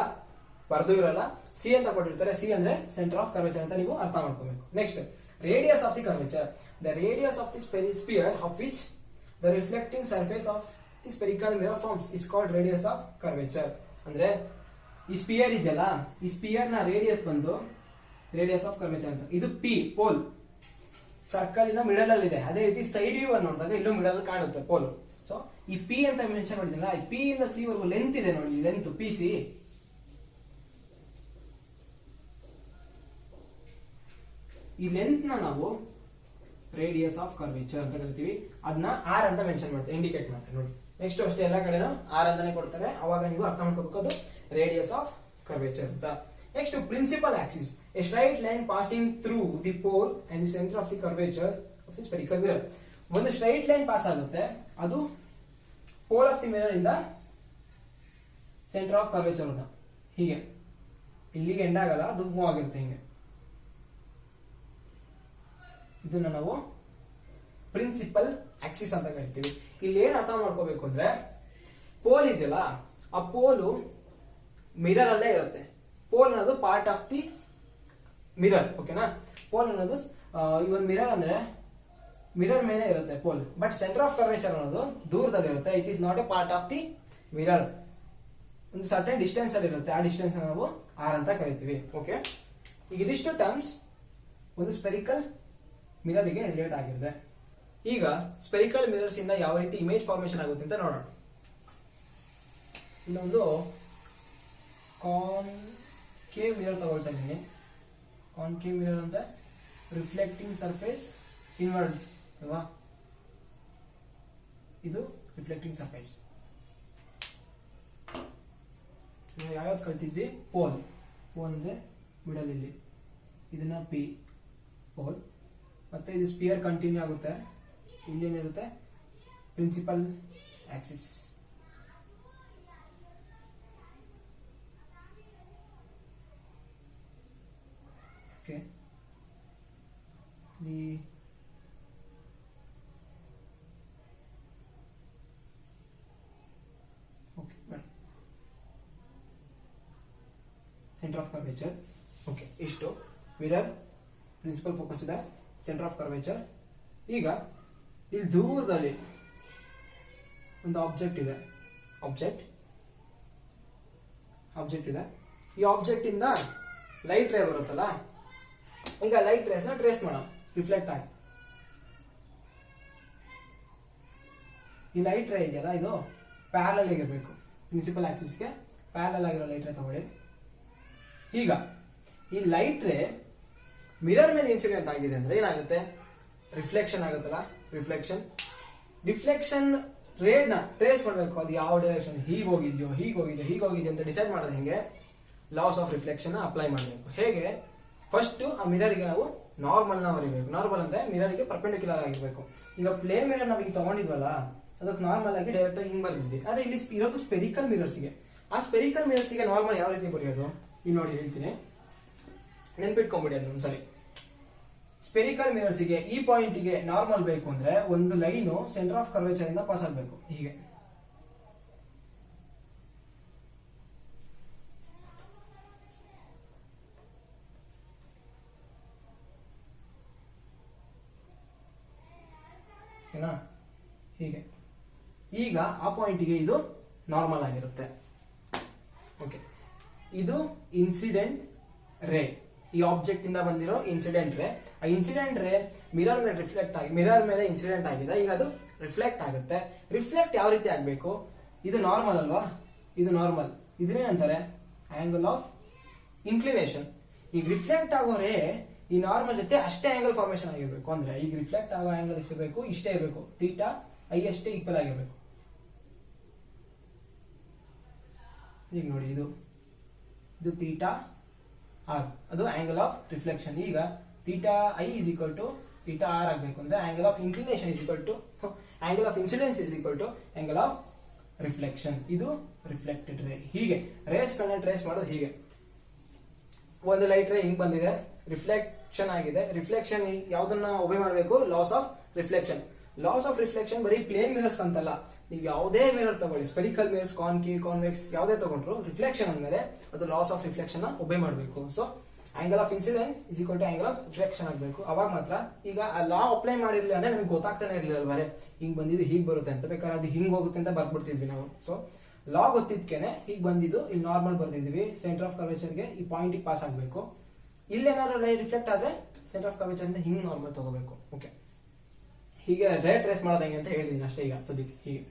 ಬರ್ದು ಇರಲ್ಲ, ಸಿ ಅಂತ ಕೊಟ್ಟಿರ್ತಾರೆ. ಸಿ ಅಂದ್ರೆ ಸೆಂಟರ್ ಆಫ್ ಕರ್ವೇಚರ್ ಅಂತ ನೀವು ಅರ್ಥ ಮಾಡ್ಕೋಬೇಕು. Next radius of the curvature. The radius of the sphere of which the reflecting surface of the spherical mirror forms is called radius of curvature. ಅಂದ್ರೆ ಈ ಸ್ಪಿಯರ್ ಇದೆಯಲ್ಲ, ಈ ಸ್ಪಿಯರ್ ನ ರೇಡಿಯಸ್ ಬಂದು ರೇಡಿಯಸ್ ಆಫ್ ಕರ್ವೇಚರ್ ಅಂತ. ಇದು P, pole. Circle ಇಂದ middle ಅಲ್ಲಿ ಇದೆ. ಅದೇ ರೀತಿ ಸೈಡ್ ವ್ಯೂ ಅನ್ನು ನೋಡಿದಾಗ ಇಲ್ಲೂ ಮಿಡಲ್ ಕಾಣುತ್ತೆ ಪೋಲ್. ಸೊ ಈ ಪಿ ಅಂತ ಮೆನ್ಷನ್ ಮಾಡಿದ್ನಲ್ಲ, ಈ ಪಿ ಇಂದ ಸಿ ವರೆಗೂ ಲೆಂತ್ ಇದೆ ನೋಡಿ, ಲೆಂತ್ ಪಿ ಸಿ. ಈ ಲೆಂತ್ ನ ನಾವು ರೇಡಿಯಸ್ ಆಫ್ ಕರ್ವೇಚರ್ ಅಂತ ಕರಿತೀವಿ. ಅದನ್ನ ಆರ್ ಅಂತ ಮೆನ್ಷನ್ ಮಾಡ್ತಾರೆ, ಇಂಡಿಕೇಟ್ ಮಾಡ್ತಾರೆ ನೋಡಿ. ನೆಕ್ಸ್ಟ್ ಅಷ್ಟೇ, ಎಲ್ಲಾ ಕಡೆನೂ ಆರ್ ಅಂತಾನೆ ಕೊಡ್ತಾರೆ. ಅವಾಗ ನೀವು ಅರ್ಥ ಮಾಡ್ಕೋಬೇಕು ಅದು ರೇಡಿಯಸ್ ಆಫ್ ಕರ್ವೇಚರ್ ಅಂತ. Next, principal axis. A straight line passing through the pole and the center of the curvature of the spherical mirror. ಒಂದು ಸ್ಟ್ರೈಟ್ ಲೈನ್ ಪಾಸ್ ಆಗುತ್ತೆ, ಅದು ಪೋಲ್ ಆಫ್ ದಿ ಮಿರರ್ ಇಂದ ಸೆಂಟರ್ ಆಫ್ ಕರ್ವೇಚರ್ ಅಂತ. ಹೀಗೆ ಇಲ್ಲಿಗೆ end ಆಗಲ್ಲ, ಅದು move ಆಗಿರುತ್ತೆ ಹಿಂಗೆ. ಇದನ್ನ ನಾವು ಪ್ರಿನ್ಸಿಪಲ್ ಆಕ್ಸಿಸ್ ಅಂತ ಕರಿತೀವಿ. ಇಲ್ಲಿ ಏನ್ ಅರ್ಥ ಮಾಡ್ಕೋಬೇಕು ಅಂದ್ರೆ, ಪೋಲ್ ಇದೆಯಲ್ಲ, ಆ ಪೋಲು ಮಿರರ್ ಅಲ್ಲೇ ಇರುತ್ತೆ. ಪೋಲ್ ಅನ್ನೋದು ಪಾರ್ಟ್ ಆಫ್ ದಿ ಮಿರರ್, ಓಕೆನಾ. ಪೋಲ್ ಅನ್ನೋದು ಈ ಒಂದು ಮಿರರ್ ಅಂದ್ರೆ ಮಿರರ್ ಮೇಲೆ ಇರುತ್ತೆ pole, but centre of curvature ಅನ್ನೋದು ದೂರದಲ್ಲಿ ಇರುತ್ತೆ. It is not a part of the mirror. ಒಂದು ಸರ್ಟನ್ ಡಿಸ್ಟೆನ್ಸ್ ಅಲ್ಲಿ ಇರುತ್ತೆ. ಆ ಡಿಸ್ಟೆನ್ಸ್ ನಾವು ಆರ್ ಅಂತ ಕರಿತೀವಿ. ಓಕೆ, ಈಗ ಇದಿಷ್ಟು ಟರ್ಮ್ಸ್ ಒಂದು ಸ್ಪೆರಿಕಲ್ ಮಿರರ್ ಗೆ ರಿಲೇಟ್ ಆಗಿದೆ. ಈಗ ಸ್ಪೆರಿಕಲ್ ಮಿರರ್ಸ್ ಇಂದ ಯಾವ ರೀತಿ ಇಮೇಜ್ ಫಾರ್ಮೇಶನ್ ಆಗುತ್ತೆ ಅಂತ ನೋಡೋಣ. ಇನ್ನೊಂದು ಕಾನ್ಕೇವ್ ಮಿರರ್ ತಗೊಳ್ತಾ ಇದ್ದೀನಿ. ಕಾನ್ಕೇವ್ ಮಿರರ್ ಅಂತ ರಿಫ್ಲೆಕ್ಟಿಂಗ್ ಸರ್ಫೇಸ್ ಇನ್ವರ್ಡ್ ಅಲ್ವಾ, ಇದು ರಿಫ್ಲೆಕ್ಟಿಂಗ್ ಸರ್ಫೇಸ್. ನಾವು ಯಾವ್ಯಾವ್ದು ಕಲ್ತಿದ್ವಿ? ಪೋಲ್. ಪೋಲ್ ಅಂದ್ರೆ ಮಿಡಲ್ ಇಲ್ಲಿ, ಇದನ್ನ ಪಿ ಪೋಲ್. ಮತ್ತೆ ಇದು ಸ್ಪಿಯರ್ ಕಂಟಿನ್ಯೂ ಆಗುತ್ತೆ. ಇಲ್ಲೇನಿರುತ್ತೆ? Principal axis. Okay, the center of curvature. Okay, ಇಷ್ಟು ಮಿರರ್, ಪ್ರಿನ್ಸಿಪಲ್ ಫೋಕಸ್ ಇದೆ, ಸೆಂಟರ್ ಆಫ್ ಕರ್ವೇಚರ್. ಈಗ ಇಲ್ಲಿ ದೂರದಲ್ಲಿ ಒಂದು ಆಬ್ಜೆಕ್ಟ್ ಇದೆ. ಆಬ್ಜೆಕ್ಟ್ ಇದೆ. ಈ ಆಬ್ಜೆಕ್ಟ್ ಇಂದ ಲೈಟ್ ರೇ ಬರುತ್ತಲ್ಲ, ಈಗ ಲೈಟ್ ರೇಸ್ ನ ಟ್ರೇಸ್ ಮಾಡೋಣ. ರಿಫ್ಲೆಕ್ಟ್ ಆಗಿ ಈ ಲೈಟ್ ರೇ ಇದೆಯಲ್ಲ ಇದು ಪ್ಯಾರಲಲ್ ಆಗಿರ್ಬೇಕು, ಪ್ರಿನ್ಸಿಪಲ್ ಆಕ್ಸಿಸ್ಗೆ ಪ್ಯಾರಲಲ್ ಆಗಿರೋ ಲೈಟ್ ರೇ ತಗೊಳ್ಳಿ. ಈಗ ಈ ಲೈಟ್ ರೇ ಮಿರರ್ ಮೇಲೆ ಇನ್ಸಿಡೆಂಟ್ ಆಗಿದೆ ಅಂದ್ರೆ ಏನಾಗುತ್ತೆ, ರಿಫ್ಲೆಕ್ಷನ್ ಆಗುತ್ತಲ್ಲ, ರಿಫ್ಲೆಕ್ಷನ್ ರೇನ ಟ್ರೇಸ್ ಮಾಡಬೇಕು, ಅದು ಯಾವ ಡೈರೆಕ್ಷನ್, ಹೀಗೋಗಿದ್ಯೋ ಅಂತ ಡಿಸೈಡ್ ಮಾಡೋದು ಹೆಂಗೆ, ಲಾಸ್ ಆಫ್ ರಿಫ್ಲೆಕ್ಷನ್ ಅಪ್ಲೈ ಮಾಡಬೇಕು. ಹೇಗೆ, ಫಸ್ಟ್ ಆ ಮಿರರ್ಗೆ ನಾವು ನಾರ್ಮಲ್ ನ ಬರೀಬೇಕು. ನಾರ್ಮಲ್ ಅಂದ್ರೆ ಮಿರರ್ಗೆ ಪರ್ಪೆಂಡಿಕ್ಯುಲರ್ ಆಗಿರ್ಬೇಕು. ಈಗ ಪ್ಲೇನ್ ಮಿರರ್ ನಾವು ಈಗ ತಗೊಂಡಿದ್ವಲ್ಲ, ಅದಕ್ಕೆ ನಾರ್ಮಲ್ ಆಗಿ ಡೈರೆಕ್ಟ್ ಆಗಿ ಹಿಂಗ್ ಬರ್ದಿದ್ವಿ. ಆದ್ರೆ ಇಲ್ಲಿ ಇರೋದು ಸ್ಪೆರಿಕಲ್ ಮಿರರ್ಸ್ಗೆ. ಆ ಸ್ಪೆರಿಕಲ್ ಮಿರರ್ಸ್ಗೆ ನಾರ್ಮಲ್ ಯಾವ ರೀತಿ ಬರೆಯೋದು, ಇಲ್ಲಿ ನೋಡಿ ಹೇಳ್ತೀನಿ, ನೆನ್ಪಿಟ್ಕೊಂಡ್ಬಿಡಿ ಅದು ಒಂದ್ಸರಿ. ಸ್ಪೆರಿಕಲ್ ಮಿರರ್ಸ್ಗೆ ಈ ಪಾಯಿಂಟ್ಗೆ ನಾರ್ಮಲ್ ಬೇಕು ಅಂದ್ರೆ ಒಂದು ಲೈನು ಸೆಂಟರ್ ಆಫ್ ಕರ್ವೇಚರ್ ಇಂದ ಪಾಸ್ ಆಗಬೇಕು, ಹೀಗೆ. ಹೀಗೆ. ಈಗ ಆ ಪಾಯಿಂಟ್ಗೆ ಇದು ನಾರ್ಮಲ್ ಆಗಿರುತ್ತೆ. ಓಕೆ, ಇದು ಇನ್ಸಿಡೆಂಟ್ ರೇ, ಈ ಆಬ್ಜೆಕ್ಟ್ ಇಂದ ಬಂದಿರೋ ಇನ್ಸಿಡೆಂಟ್ ರೇ. ಆ ಇನ್ಸಿಡೆಂಟ್ ರೇ ಮಿರರ್ ಮೇಲೆ ರಿಫ್ಲೆಕ್ಟ್ ಆಗಿ, ಮಿರರ್ ಮೇಲೆ ಇನ್ಸಿಡೆಂಟ್ ಆಗಿದೆ, ಈಗ ಅದು ರಿಫ್ಲೆಕ್ಟ್ ಆಗುತ್ತೆ. ರಿಫ್ಲೆಕ್ಟ್ ಯಾವ ರೀತಿ ಆಗ್ಬೇಕು, ಇದು ನಾರ್ಮಲ್ ಅಲ್ವಾ, ಇದು ನಾರ್ಮಲ್, ಇದನ್ನೇ ಅಂತಾರೆ ಆಂಗಲ್ ಆಫ್ ಇನ್ಕ್ಲಿನೇಷನ್. ಈಗ ರಿಫ್ಲೆಕ್ಟ್ ಆಗೋ ರೇ ಈ ನಾರ್ಮಲ್ ಜೊತೆ ಅಷ್ಟೇ ಆಂಗಲ್ ಫಾರ್ಮೇಶನ್ ಆಗಿರ್ಬೇಕು. ಅಂದ್ರೆ ಈಗ ರಿಫ್ಲೆಕ್ಟ್ ಆಗೋ ಆಂಗಲ್ ಎಷ್ಟಿರಬೇಕು, ಇಷ್ಟೇ ಇರಬೇಕು, ಥೀಟಾ ಐ ಅಷ್ಟೇ ಈಕ್ವಲ್ ಆಗಿರ್ಬೇಕು. ಈಗ ನೋಡಿ, ಇದು ಥೀಟಾ ಆರ್, ಅದು ಆಂಗಲ್ ಆಫ್ ರಿಫ್ಲೆಕ್ಷನ್. ಈಗ theta I is equal to theta r ಆಗಬೇಕು ಅಂದ್ರೆ angle of inclination is equal to angle of incidence is equal to angle of reflection. ಇದು ರಿಫ್ಲೆಕ್ಟೆಡ್ ರೇ. ಹೀಗೆ ರೇಸ್ ಗಳನ್ನ ಟ್ರೇಸ್ ಮಾಡೋದು ಹೀಗೆ. ಒಂದು ಲೈಟ್ ರೇ ಹಿಂಗ್ ಬಂದಿದೆ, ರಿಫ್ಲೆಕ್ಷನ್ ಆಗಿದೆ. ರಿಫ್ಲೆಕ್ಷನ್ ಯಾವ್ದನ್ನ ಒಬೆ ಮಾಡಬೇಕು, loss of reflection. Loss of reflection ಬರೀ ಪ್ಲೇನ್ ಮಿರರ್ಸ್ ಅಂತಲ್ಲ, ನೀವು ಯಾವುದೇ ಮಿರರ್ ತಗೊಳ್ಳಿ, ಸ್ಪೆರಿಕಲ್ ಮಿರರ್ಸ್, ಕಾನ್ಕೇವ್, ಕಾನ್ವೆಕ್ಸ್, ಯಾವುದೇ ತಗೊಂಡ್ರು ರಿಫ್ಲೆಕ್ಷನ್ ಅಂದ್ಮೇಲೆ ಅದು ಲಾಸ್ ಆಫ್ ರಿಫ್ಲೆಕ್ಷನ್ ಒಬೆ ಮಾಡಬೇಕು. So angle of incidence is equal to angle of reflection ಆಗಬೇಕು. ಅವಾಗ ಮಾತ್ರ. ಈಗ ಆ ಲಾ ಅಪ್ಲೈ ಮಾಡಿರ್ಲಿಲ್ಲ ಅಂದ್ರೆ ನಮ್ಗೆ ಗೊತ್ತಾಗ್ತಾನೆ ಇರ್ಲಿಲ್ಲ, ಬರೇ ಹಿಂಗ್ ಬಂದಿದ್ದು ಹೀಗ್ ಬರುತ್ತೆ ಅಂತ. ಬೇಕಾದ್ರೆ ಅದು ಹಿಂಗ್ ಹೋಗುತ್ತೆ ಅಂತ ಬರ್ಬಿಡ್ತಿದ್ವಿ ನಾವು. ಸೊ ಲಾ ಗೊತ್ತಿದ್ಕೇನೆ ಹೀಗ್ ಬಂದಿದ್ದು, ಇಲ್ಲಿ ನಾರ್ಮಲ್ ಬರ್ದಿದ್ವಿ, ಸೆಂಟರ್ ಆಫ್ ಕರ್ವೇಚರ್ಗೆ ಈ ಪಾಯಿಂಟ್ ಪಾಸ್ ಆಗಬೇಕು. ಇಲ್ಲೇನಾದ್ರು ಲೈಟ್ ರಿಫ್ಲೆಕ್ಟ್ ಆದ್ರೆ ಸೆಂಟರ್ ಆಫ್ ಕರ್ವೇಚರ್ ಇಂದ ಹಿಂಗ್ ನಾರ್ಮಲ್ ತಗೋಬೇಕು. ಓಕೆ, ಹೀಗೆ ರೇ ಟ್ರೇಸ್ ಮಾಡೋದು ಹೆಂಗೆ ಅಂತ ಹೇಳಿದೀನಿ ಅಷ್ಟೇ. ಈಗ ಸದ್ಯಕ್ಕೆ ಹೀಗೆ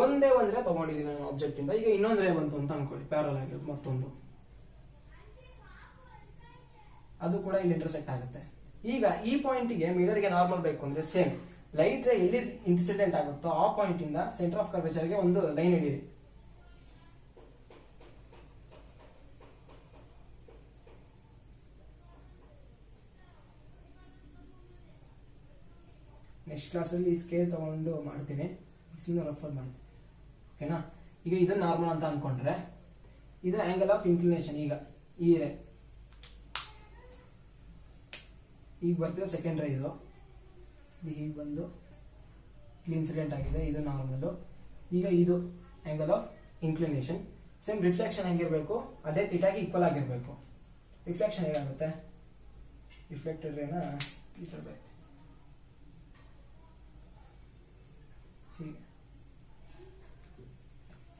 ಒಂದೇ ಒಂದ್ ರೇ ತಗೊಂಡಿದ್ದೀನಿ ನಾನು ಆಬ್ಜೆಕ್ಟ್ ಇಂದ. ಈಗ ಇನ್ನೊಂದ್ ರೇ ಬಂತು ಅಂತ ಅನ್ಕೊಳ್ಳಿ, ಪ್ಯಾರಲ್ ಆಗಿರೋದು ಮತ್ತೊಂದು, ಅದು ಕೂಡ ಇಲ್ಲಿ ಇಂಟರ್ಸೆಕ್ಟ್ ಆಗುತ್ತೆ. ಈಗ ಈ ಪಾಯಿಂಟ್ಗೆ ಮಿರರ್ಗೆ ನಾರ್ಮಲ್ ಬೇಕು ಅಂದ್ರೆ ಸೇಮ್ ಲೈಟ್ ರೇ ಎಲ್ಲಿ ಇನ್ಸಿಡೆಂಟ್ ಆಗುತ್ತೋ ಆ ಪಾಯಿಂಟ್ ಇಂದ ಸೆಂಟರ್ ಆಫ್ ಕರ್ವೇಚರ್ಗೆ ಒಂದು ಲೈನ್ ಹಿಡೀರಿ. ನೆಕ್ಸ್ಟ್ ಕ್ಲಾಸಲ್ಲಿ ಸ್ಕೇಲ್ ತಗೊಂಡು ಮಾಡ್ತೀನಿ, ಸುಮ್ಮನೆ ರೆಫರ್ ಮಾಡ್ತೀನಿ. ಓಕೆನಾ? ಈಗ ಇದು ನಾರ್ಮಲ್ ಅಂತ ಅನ್ಕೊಂಡ್ರೆ ಇದು ಆಂಗಲ್ ಆಫ್ ಇನ್ಕ್ಲಿನೇಷನ್. ಈಗ ಈ ರೇ ಈಗ ಬರ್ತಿರೋ ಸೆಕೆಂಡ್ ರೇ, ಇದು ಹೀಗೆ ಬಂದು ಇಲ್ಲಿ ಇನ್ಸಿಡೆಂಟ್ ಆಗಿದೆ, ಇದು ನಾರ್ಮಲ್. ಈಗ ಇದು angle of inclination. Same reflection ಹೆಂಗಿರ್ಬೇಕು, ಅದೇ ಥೀಟಾಗೆ ಈಕ್ವಲ್ ಆಗಿರ್ಬೇಕು. ರಿಫ್ಲೆಕ್ಷನ್ ಹೇಗಾಗುತ್ತೆ, ರಿಫ್ಲೆಕ್ಟೆಡ್ ರೇನ ಹೀಗೆ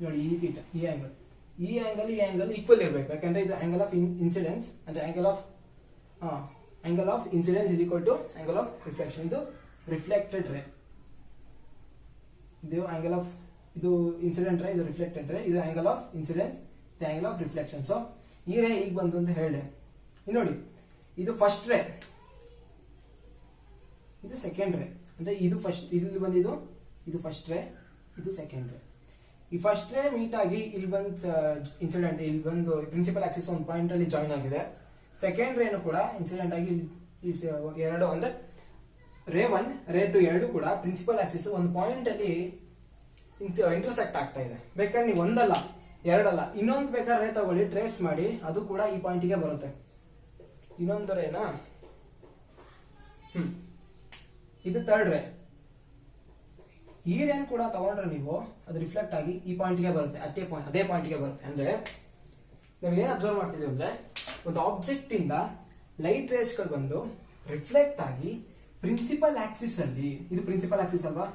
ನೋಡಿ, ಈ ಥೀಟಾ, ಈ ಆಂಗಲ್ ಈಕ್ವಲ್ ಇರಬೇಕು. ಯಾಕಂದ್ರೆ ಇದು ಆಂಗಲ್ ಆಫ್ ಇನ್ಸಿಡೆನ್ಸ್ ಅಂದ್ರೆ angle of incidence is equal to angle of reflection. ಇದು ರಿಫ್ಲೆಕ್ಟೆಡ್ ರೇ, ಇದು ಆಂಗಲ್ ಆಫ್, ಇದು ಇನ್ಸಿಡೆಂಟ್ ರೇ, ಇದು ರಿಫ್ಲೆಕ್ಟೆಡ್ ರೇ, ಇದು ಆಂಗಲ್ ಆಫ್ ಇನ್ಸಿಡೆನ್ಸ್, ಇದು ಆಂಗಲ್ ಆಫ್ ರಿಫ್ಲೆಕ್ಷನ್. ಸೊ ಈ ರೇ ಈಗ ಬಂತು ಅಂತ ಹೇಳಿದೆ. ನೋಡಿ, ಇದು ಫಸ್ಟ್ ರೇ, ಇದು ಸೆಕೆಂಡ್ ರೇ. ಅಂದ್ರೆ ಇದು ಫಸ್ಟ್, ಇಲ್ಲಿ ಬಂದಿದ್ದು ಇದು ಫಸ್ಟ್ ರೇ, ಇದು ಸೆಕೆಂಡ್ ರೇ. ಈ ಫಸ್ಟ್ ರೇ ಮೀಟ್ ಆಗಿ ಇಲ್ಲಿ ಬಂದು ಇನ್ಸಿಡೆಂಟ್, ಇಲ್ಲಿ ಬಂದು ಪ್ರಿನ್ಸಿಪಲ್ ಆಕ್ಸಿಸ್ ಒಂದು ಪಾಯಿಂಟ್ ಅಲ್ಲಿ ಜಾಯಿನ್ ಆಗಿದೆ. ಸೆಕೆಂಡ್ ರೇನು ಕೂಡ ಇನ್ಸಿಡೆಂಟ್ ಆಗಿ ಎರಡು, ಅಂದ್ರೆ ರೇ 1 ರೇ 2 ಎರಡು ಕೂಡ ಪ್ರಿನ್ಸಿಪಲ್ ಆಕ್ಸಿಸ್ ಒಂದು ಪಾಯಿಂಟ್ ಅಲ್ಲಿ ಇಂಟರ್ಸೆಕ್ಟ್ ಆಗ್ತಾ ಇದೆ. ಬೇಕಾದ್ರೆ ನೀವು ಒಂದಲ್ಲ ಎರಡಲ್ಲ, ಇನ್ನೊಂದು ಬೇಕಾದ್ರೆ ರೇ ತಗೊಳ್ಳಿ, ಟ್ರೇಸ್ ಮಾಡಿ, ಅದು ಕೂಡ ಈ ಪಾಯಿಂಟ್ಗೆ ಬರುತ್ತೆ. ಇನ್ನೊಂದು ರೇನಾ, ಇದು ಥರ್ಡ್ ರೇ. ಈ ರೇನ್ ಕೂಡ ತಗೊಂಡ್ರೆ ನೀವು ಅದು ರಿಫ್ಲೆಕ್ಟ್ ಆಗಿ ಈ ಪಾಯಿಂಟ್ಗೆ ಬರುತ್ತೆ, ಅದೇ ಪಾಯಿಂಟ್ಗೆ ಬರುತ್ತೆ. ಅಂದ್ರೆ ನಾವೇನ್ ಅಬ್ಸರ್ವ್ ಮಾಡ್ತಿದ್ದೀವಿ ಅಂದ್ರೆ, ಒಂದು ಆಬ್ಜೆಕ್ಟ್ ಇಂದ ಲೈಟ್ ರೇಸ್ ಗಳು ಬಂದು ರಿಫ್ಲೆಕ್ಟ್ ಆಗಿ ಪ್ರಿನ್ಸಿಪಲ್ ಆಕ್ಸಿಸ್ ಅಲ್ಲಿ, ಇದು ಪ್ರಿನ್ಸಿಪಲ್ ಆಕ್ಸಿಸ್ ಅಲ್ವಾ,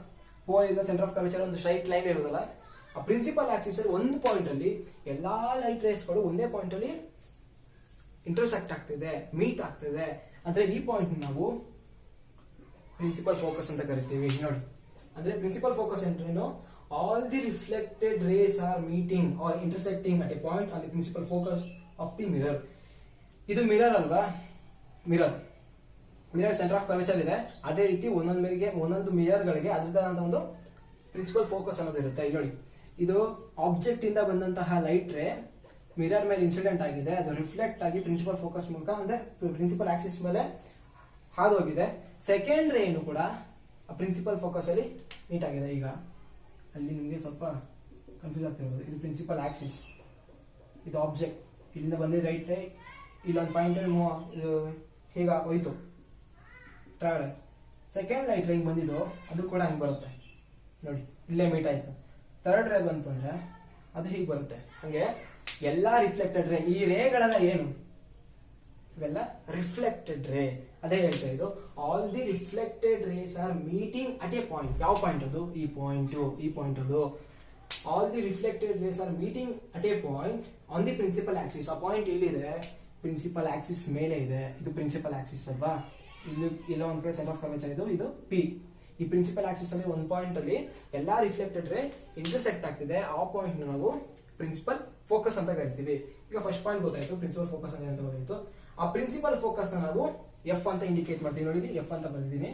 ಪೋಲ್ ಇಂದ ಸೆಂಟರ್ ಆಫ್ ಕರ್ವೇಚರ್ ಒಂದು ಸ್ಟ್ರೈಟ್ ಲೈನ್ ಇರೋದಲ್ಲ, ಆ ಪ್ರಿನ್ಸಿಪಲ್ ಆಕ್ಸಿಸ್ ಅಲ್ಲಿ ಒಂದು ಪಾಯಿಂಟ್ ಅಲ್ಲಿ ಎಲ್ಲಾ ಲೈಟ್ ರೇಸ್ ಗಳು ಒಂದೇ ಪಾಯಿಂಟ್ ಅಲ್ಲಿ ಇಂಟರ್ಸೆಕ್ಟ್ ಆಗ್ತಿದೆ, ಮೀಟ್ ಆಗ್ತಿದೆ. ಅಂದ್ರೆ ಈ ಪಾಯಿಂಟ್ ನಾವು ಪ್ರಿನ್ಸಿಪಲ್ ಫೋಕಸ್ ಅಂತ ಕರಿತೀವಿ ನೋಡಿ. ಅಂದ್ರೆ ಪ್ರಿನ್ಸಿಪಲ್ ಫೋಕಸ್ ಏನು, all the reflected rays are meeting or intersecting at a point on the principal focus of the mirror. ಇದು ಮಿರರ್ ಅಲ್ವಾ, ಮಿರರ್ ಸೆಂಟರ್ ಆಫ್ ಕರ್ವೇಚರ್ ಇದೆ. ಅದೇ ರೀತಿ ಒಂದೊಂದು ಮಿರರ್ ಗಳಿಗೆ ಅದರದಂತ ಒಂದು ಪ್ರಿನ್ಸಿಪಲ್ ಫೋಕಸ್ ಅನ್ನೋದು ಇರುತ್ತೆ. ಇಲ್ಲಿ ನೋಡಿ, ಇದು ಆಬ್ಜೆಕ್ಟ್ ಇಂದ ಬಂದಂತಹ ಲೈಟ್ ರೇ ಮಿರರ್ ಮೇಲೆ ಇನ್ಸಿಡೆಂಟ್ ಆಗಿದೆ, ಅದು ರಿಫ್ಲೆಕ್ಟ್ ಆಗಿ ಪ್ರಿನ್ಸಿಪಲ್ ಫೋಕಸ್ ಮೂಲಕ ಅಂದ್ರೆ ಪ್ರಿನ್ಸಿಪಲ್ ಆಕ್ಸಿಸ್ ಮೇಲೆ ಹಾದು ಹೋಗಿದೆ. ಸೆಕೆಂಡ್ ರೇ ಏನು ಕೂಡ ಪ್ರಿನ್ಸಿಪಲ್ ಫೋಕಸ್ ಅಲ್ಲಿ ಮೀಟ್ ಆಗಿದೆ. ಈಗ ಅಲ್ಲಿ ನಿಮಗೆ ಸ್ವಲ್ಪ ಕನ್ಫ್ಯೂಸ್ ಆಗ್ತಿರ್ಬೋದು. ಇದು ಪ್ರಿನ್ಸಿಪಲ್ ಆಕ್ಸಿಸ್, ಇದು ಆಬ್ಜೆಕ್ಟ್, ಇಲ್ಲಿಂದ ಬಂದಿದ್ದು ರೈಟ್ ರೇ, ಇಲ್ಲೊಂದು ಪಾಯಿಂಟ್ ಇದು ಹೀಗ ಹೋಯ್ತು ಟ್ರಾವೆಲ್ ಆಯ್ತು. ಸೆಕೆಂಡ್ ಲೈಟ್ ರೇ ಹಿಂಗ್ ಬಂದಿದ್ದು, ಅದು ಕೂಡ ಹಿಂಗ್ ಬರುತ್ತೆ ನೋಡಿ, ಇಲ್ಲೇ ಮೀಟ್ ಆಯ್ತು. ಥರ್ಡ್ ರೇ ಬಂತು ಅಂದ್ರೆ ಅದು ಹೀಗೆ ಬರುತ್ತೆ. ಹಂಗೆ ಎಲ್ಲಾ ರಿಫ್ಲೆಕ್ಟೆಡ್ ರೇ, ಈ ರೇಗಳೆಲ್ಲ ಏನು, ಇವೆಲ್ಲ ರಿಫ್ಲೆಕ್ಟೆಡ್ ರೇ. ಅದೇ ಹೇಳ್ತಾ ಇದ್ದು, all the reflected rays are meeting at a point. ಯಾವ ಪಾಯಿಂಟ್ ಅದು, ಈ ಪಾಯಿಂಟ್ ಅದು. All the reflected rays are meeting at a point on the principal axis. ಆ ಪಾಯಿಂಟ್ ಇಲ್ಲಿದೆ, ಪ್ರಿನ್ಸಿಪಲ್ ಆಕ್ಸಿಸ್ ಮೇಲೆ ಇದೆ. ಇದು ಪ್ರಿನ್ಸಿಪಲ್ ಆಕ್ಸಿಸ್ ಅಲ್ವಾ, ಇಲ್ಲಿ ಎಲ್ಲ ಒಂದ್ ಕಡೆ ಸೆಂಟರ್ ಆಫ್ ಕರ್ವೇಚರ್ ಇದು ಪಿ. ಈ ಪ್ರಿನ್ಸಿಪಲ್ ಆಕ್ಸಿಸ್ ಅಲ್ಲಿ ಒಂದು ಪಾಯಿಂಟ್ ಅಲ್ಲಿ ಎಲ್ಲಾ ರಿಫ್ಲೆಕ್ಟೆಡ್ ರೇ ಇಂಟರ್ಸೆಕ್ಟ್ ಆಗ್ತಿದೆ. ಆ ಪಾಯಿಂಟ್ ನಾವು ಪ್ರಿನ್ಸಿಪಲ್ ಫೋಕಸ್ ಅಂತ ಕರಿತೀವಿ. ಈಗ ಫಸ್ಟ್ ಪಾಯಿಂಟ್ ಗೊತ್ತಾಯ್ತು, ಪ್ರಿನ್ಸಿಪಲ್ ಫೋಕಸ್ ಅಂತ ಗೊತ್ತಾಯ್ತು. ಆ ಪ್ರಿನ್ಸಿಪಲ್ ಫೋಕಸ್ ನಾವು ಎಫ್ ಅಂತ ಇಂಡಿಕೇಟ್ ಮಾಡ್ತೀವಿ. ನೋಡಿ, ಎಫ್ ಅಂತ ಬಂದಿದ್ದೀನಿ.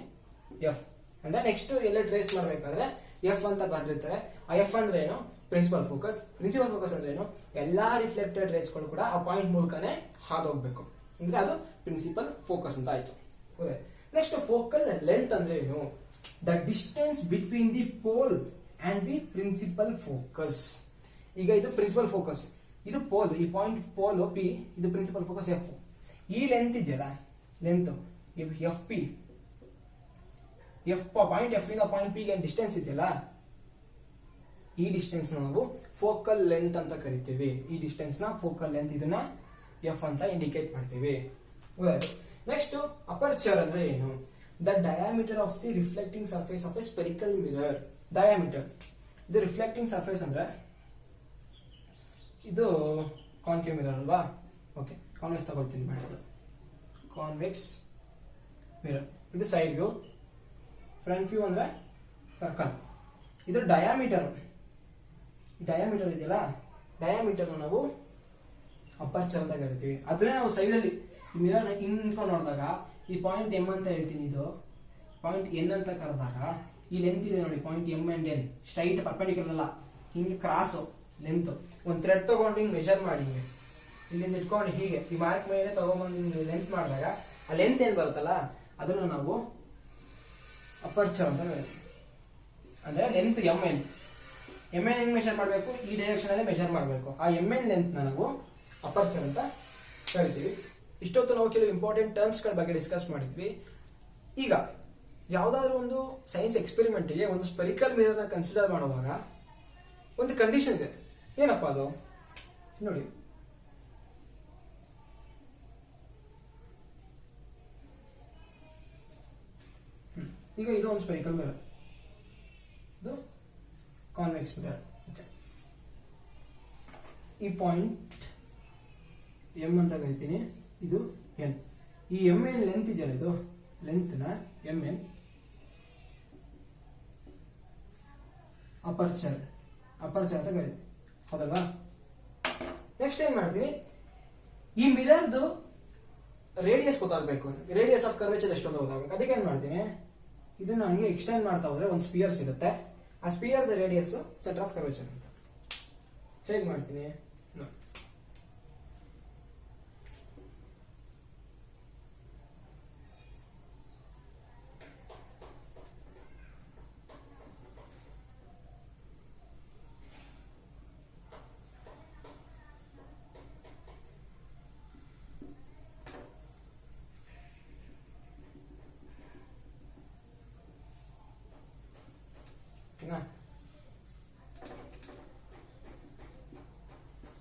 ಎಫ್ ಅಂದ್ರೆ ನೆಕ್ಸ್ಟ್ ಎಲ್ಲ ಟ್ರೇಸ್ ಮಾಡ್ಬೇಕಾದ್ರೆ ಎಫ್ ಅಂತ ಬಂದಿರ್ತಾರೆ. ಆ ಎಫ್ ಅಂದ್ರೆ ಏನು, ಪ್ರಿನ್ಸಿಪಲ್ ಫೋಕಸ್. ಪ್ರಿನ್ಸಿಪಲ್ ಫೋಕಸ್ ಅಂದ್ರೆ ಏನು, ಎಲ್ಲಾ ರಿಫ್ಲೆಕ್ಟೆಡ್ ರೇಸ್ಗಳು ಕೂಡ ಆ ಪಾಯಿಂಟ್ ಮೂಲಕನೇ ಹಾದೋಗ್ಬೇಕು, ಅಂದ್ರೆ ಅದು ಪ್ರಿನ್ಸಿಪಲ್ ಫೋಕಸ್ ಅಂತ ಆಯ್ತು. ನೆಕ್ಸ್ಟ್ ಫೋಕಲ್ ಲೆಂತ್ ಅಂದ್ರೆ ಏನು, the distance between the pole and the principal focus. ಈಗ ಇದು ಪ್ರಿನ್ಸಿಪಲ್ ಫೋಕಸ್, ಇದು ಪೋಲ್, ಈ ಪಾಯಿಂಟ್ ಪೋಲ್ ಪಿ, ಇದು ಪ್ರಿನ್ಸಿಪಲ್ ಫೋಕಸ್ ಎಫ್. ಈ ಲೆಂತ್ ಇದೆಯಲ್ಲ, length f p, point f ಇಂದ ಪಾಯಿಂಟ್ ಪಿ ಗೆ ಡಿಸ್ಟೆನ್ಸ್ ಇದೆಯಲ್ಲ, ಈ ಡಿಸ್ಟೆನ್ಸ್ ನಾವು ಫೋಕಲ್ ಲೆಂತ್ ಅಂತ ಕರಿತೀವಿ. ಈ ಡಿಸ್ಟೆನ್ಸ್ ನ ಫೋಕಲ್ ಲೆಂತ್, ಇದನ್ನ ಎಫ್ ಅಂತ ಇಂಡಿಕೇಟ್ ಮಾಡ್ತೀವಿ. ನೆಕ್ಸ್ಟ್ ಅಪರ್ಚರ್ ಅಂದ್ರೆ ಏನು, the diameter of the reflecting surface of a spherical mirror. Diameter, ಇದು ರಿಫ್ಲೆಕ್ಟಿಂಗ್ ಸರ್ಫೇಸ್ ಅಂದ್ರೆ ಇದು ಕಾನ್ಕೇವ್ ಮಿರರ್ ಅಲ್ವಾ. ಓಕೆ, ಕಾನ್ವೆಕ್ಸ್ ತಗೊಳ್ತೀನಿ ಬೇಡ, ಕಾನ್ವೆಕ್ಸ್ ಮಿರರ್. ಇದು ಸೈಡ್ ವ್ಯೂ, ಫ್ರಂಟ್ ವ್ಯೂ ಅಂದ್ರೆ ಸರ್ಕಲ್. ಇದು ಡಯಾಮೀಟರ್, ಡಯಾಮೀಟರ್ ಇದೆಯಲ್ಲ, ಡಯಾಮೀಟರ್ ನಾವು ಅಪರ್ಚರ್ ಅಂತ ಕರಿತೀವಿ. ಅದನ್ನೇ ನಾವು ಸೈಡ್ ಅಲ್ಲಿ ಮಿರರ್ ನಿಂತ್ಕೊಂಡು ನೋಡಿದಾಗ ಈ ಪಾಯಿಂಟ್ ಎಂ ಅಂತ ಹೇಳ್ತೀನಿ, ಇದು ಪಾಯಿಂಟ್ ಎನ್ ಅಂತ ಕರೆದಾಗ ಈ ಲೆಂತ್ ಇದೆ ನೋಡಿ, point M and N straight perpendicular ಅಲ್ಲ, ಹಿಂಗೆ ಕ್ರಾಸ್ ಲೆಂತ್. ಒಂದು ಥ್ರೆಡ್ ತಗೊಂಡು ಹಿಂಗೆ ಮೆಷರ್ ಮಾಡಿ, ಹಿಂಗೆ ಇಲ್ಲಿಂದ ಇಟ್ಕೊಂಡು ಹೀಗೆ ಈ ಮಾರ್ಕ್ ಮೇಲೆ ತಗೊಂಡ್ಬಂದು ಲೆಂತ್ ಮಾಡಿದಾಗ ಆ ಲೆಂತ್ ಏನ್ ಬರುತ್ತಲ್ಲ, ಅದನ್ನು ನಾವು ಅಪರ್ಚರ್ ಅಂತ ಹೇಳ್ತೀವಿ. ಅಂದ್ರೆ ಲೆಂತ್ ಎಂ ಎನ್ ಹೆಂಗ್ ಮೆಷರ್ ಮಾಡಬೇಕು, ಈ ಡೈರೆಕ್ಷನ್ ಅಲ್ಲೇ ಮೆಷರ್ ಮಾಡಬೇಕು. ಆ ಎಂ ಎನ್ ಲೆಂತ್ ನಾವು ಅಪರ್ಚರ್ ಅಂತ ಕರಿತೀವಿ. ಇಷ್ಟೊತ್ತು ನಾವು ಕೆಲವು ಇಂಪಾರ್ಟೆಂಟ್ ಟರ್ಮ್ಸ್ ಗಳ ಬಗ್ಗೆ ಡಿಸ್ಕಸ್ ಮಾಡಿದ್ವಿ. ಈಗ ಯಾವ್ದಾದ್ರು ಒಂದು ಸೈನ್ಸ್ ಎಕ್ಸ್ಪೆರಿಮೆಂಟ್ ಗೆ ಒಂದು ಸ್ಪೆರಿಕಲ್ ಮಿರರ್ ನ ಕನ್ಸಿಡರ್ ಮಾಡುವಾಗ ಒಂದು ಕಂಡೀಷನ್ ಇದೆ. ಏನಪ್ಪಾ ಅದು ನೋಡಿ, ಈಗ ಇದು ಒಂದು ಸ್ಪೆರಿಕಲ್ ಮಿರರ್, ಇದು ಕಾನ್ವೆಕ್ಸ್ ಮಿರರ್. ಓಕೆ, ಈ ಪಾಯಿಂಟ್ ಎಂ ಅಂತ ಕರಿತೀನಿ, ಇದು ಎನ್. ಈ ಎಂ ಎನ್ ಲೆಂತ್ ಇದೆಯಲ್ಲ, ಇದು ಲೆಂತ್ ನ ಎಂ ಎನ್ ಅಪರ್ಚರ್ ಅಂತ ಕರಿತೀವಿ, ಹೌದಲ್ವಾ. ನೆಕ್ಸ್ಟ್ ಏನ್ ಮಾಡ್ತೀನಿ, ಈ ಮಿರರ್ದು ರೇಡಿಯಸ್ ಗೊತ್ತಾಗಬೇಕು, ರೇಡಿಯಸ್ ಆಫ್ ಕರ್ವೇಚರ್ ಎಷ್ಟು ಅಂತ ಗೊತ್ತಾಗಬೇಕು. ಅದಕ್ಕೆ ಏನ್ ಮಾಡ್ತೀನಿ, ಇದನ್ನ ಹಂಗೆ ಎಕ್ಸ್ಟೆಂಡ್ ಮಾಡ್ತಾ ಹೋದ್ರೆ ಒಂದು ಸ್ಪಿಯರ್ ಸಿಗುತ್ತೆ. ಆ ಸ್ಪಿಯರ್ ದ ರೇಡಿಯಸ್ ಸೆಂಟರ್ ಆಫ್ ಕರ್ವೇಚರ್ ಅಂತ. ಹೇಗೆ ಮಾಡ್ತೀನಿ ನೋಡಿ,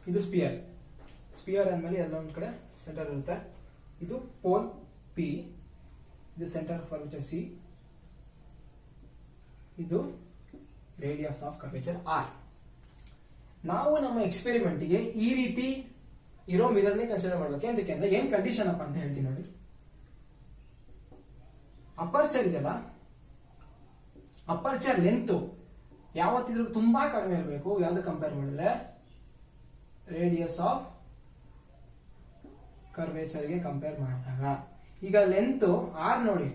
ಇದು ಸ್ಪಿಯರ್ ಅಂದ್ಮೇಲೆ ಎಲ್ಲ ಒಂದ್ ಕಡೆ ಸೆಂಟರ್ ಇರುತ್ತೆ. ಇದು ಪೋಲ್ ಪಿ, ಇದು ಸೆಂಟರ್ ಆಫ್ ಕರ್ವೇಚರ್ ಸಿ, ಇದು ರೇಡಿಯಸ್ ಆಫ್ ಕರ್ವೇಚರ್ ಆರ್. ನಾವು ನಮ್ಮ ಎಕ್ಸ್ಪೆರಿಮೆಂಟ್ ಗೆ ಈ ರೀತಿ ಇರೋ ಮಿರರ್ ನೇ ಕನ್ಸಿಡರ್ ಮಾಡ್ಬೇಕು. ಎಂತಕ್ಕೆ ಅಂದ್ರೆ ಏನ್ ಕಂಡೀಷನ್ ಅಪ್ಪ ಅಂತ ಹೇಳ್ತೀನಿ ನೋಡಿ. ಅಪರ್ಚರ್ ಇದೆಯಲ್ಲ, ಅಪರ್ಚರ್ ಲೆಂತ್ ಯಾವತ್ತಿದ್ರೂ ತುಂಬಾ ಕಡಿಮೆ ಇರಬೇಕು. ಯಾವ್ದು ಕಂಪೇರ್ ಮಾಡಿದ್ರೆ ರೇಡಿಯಸ್ ಆಫ್ ಕರ್ವೇಚರ್ ಗೆ ಕಂಪೇರ್ ಮಾಡಿದಾಗ. ಈಗ ಲೆಂತ್ ಆರ್ ನೋಡಿ,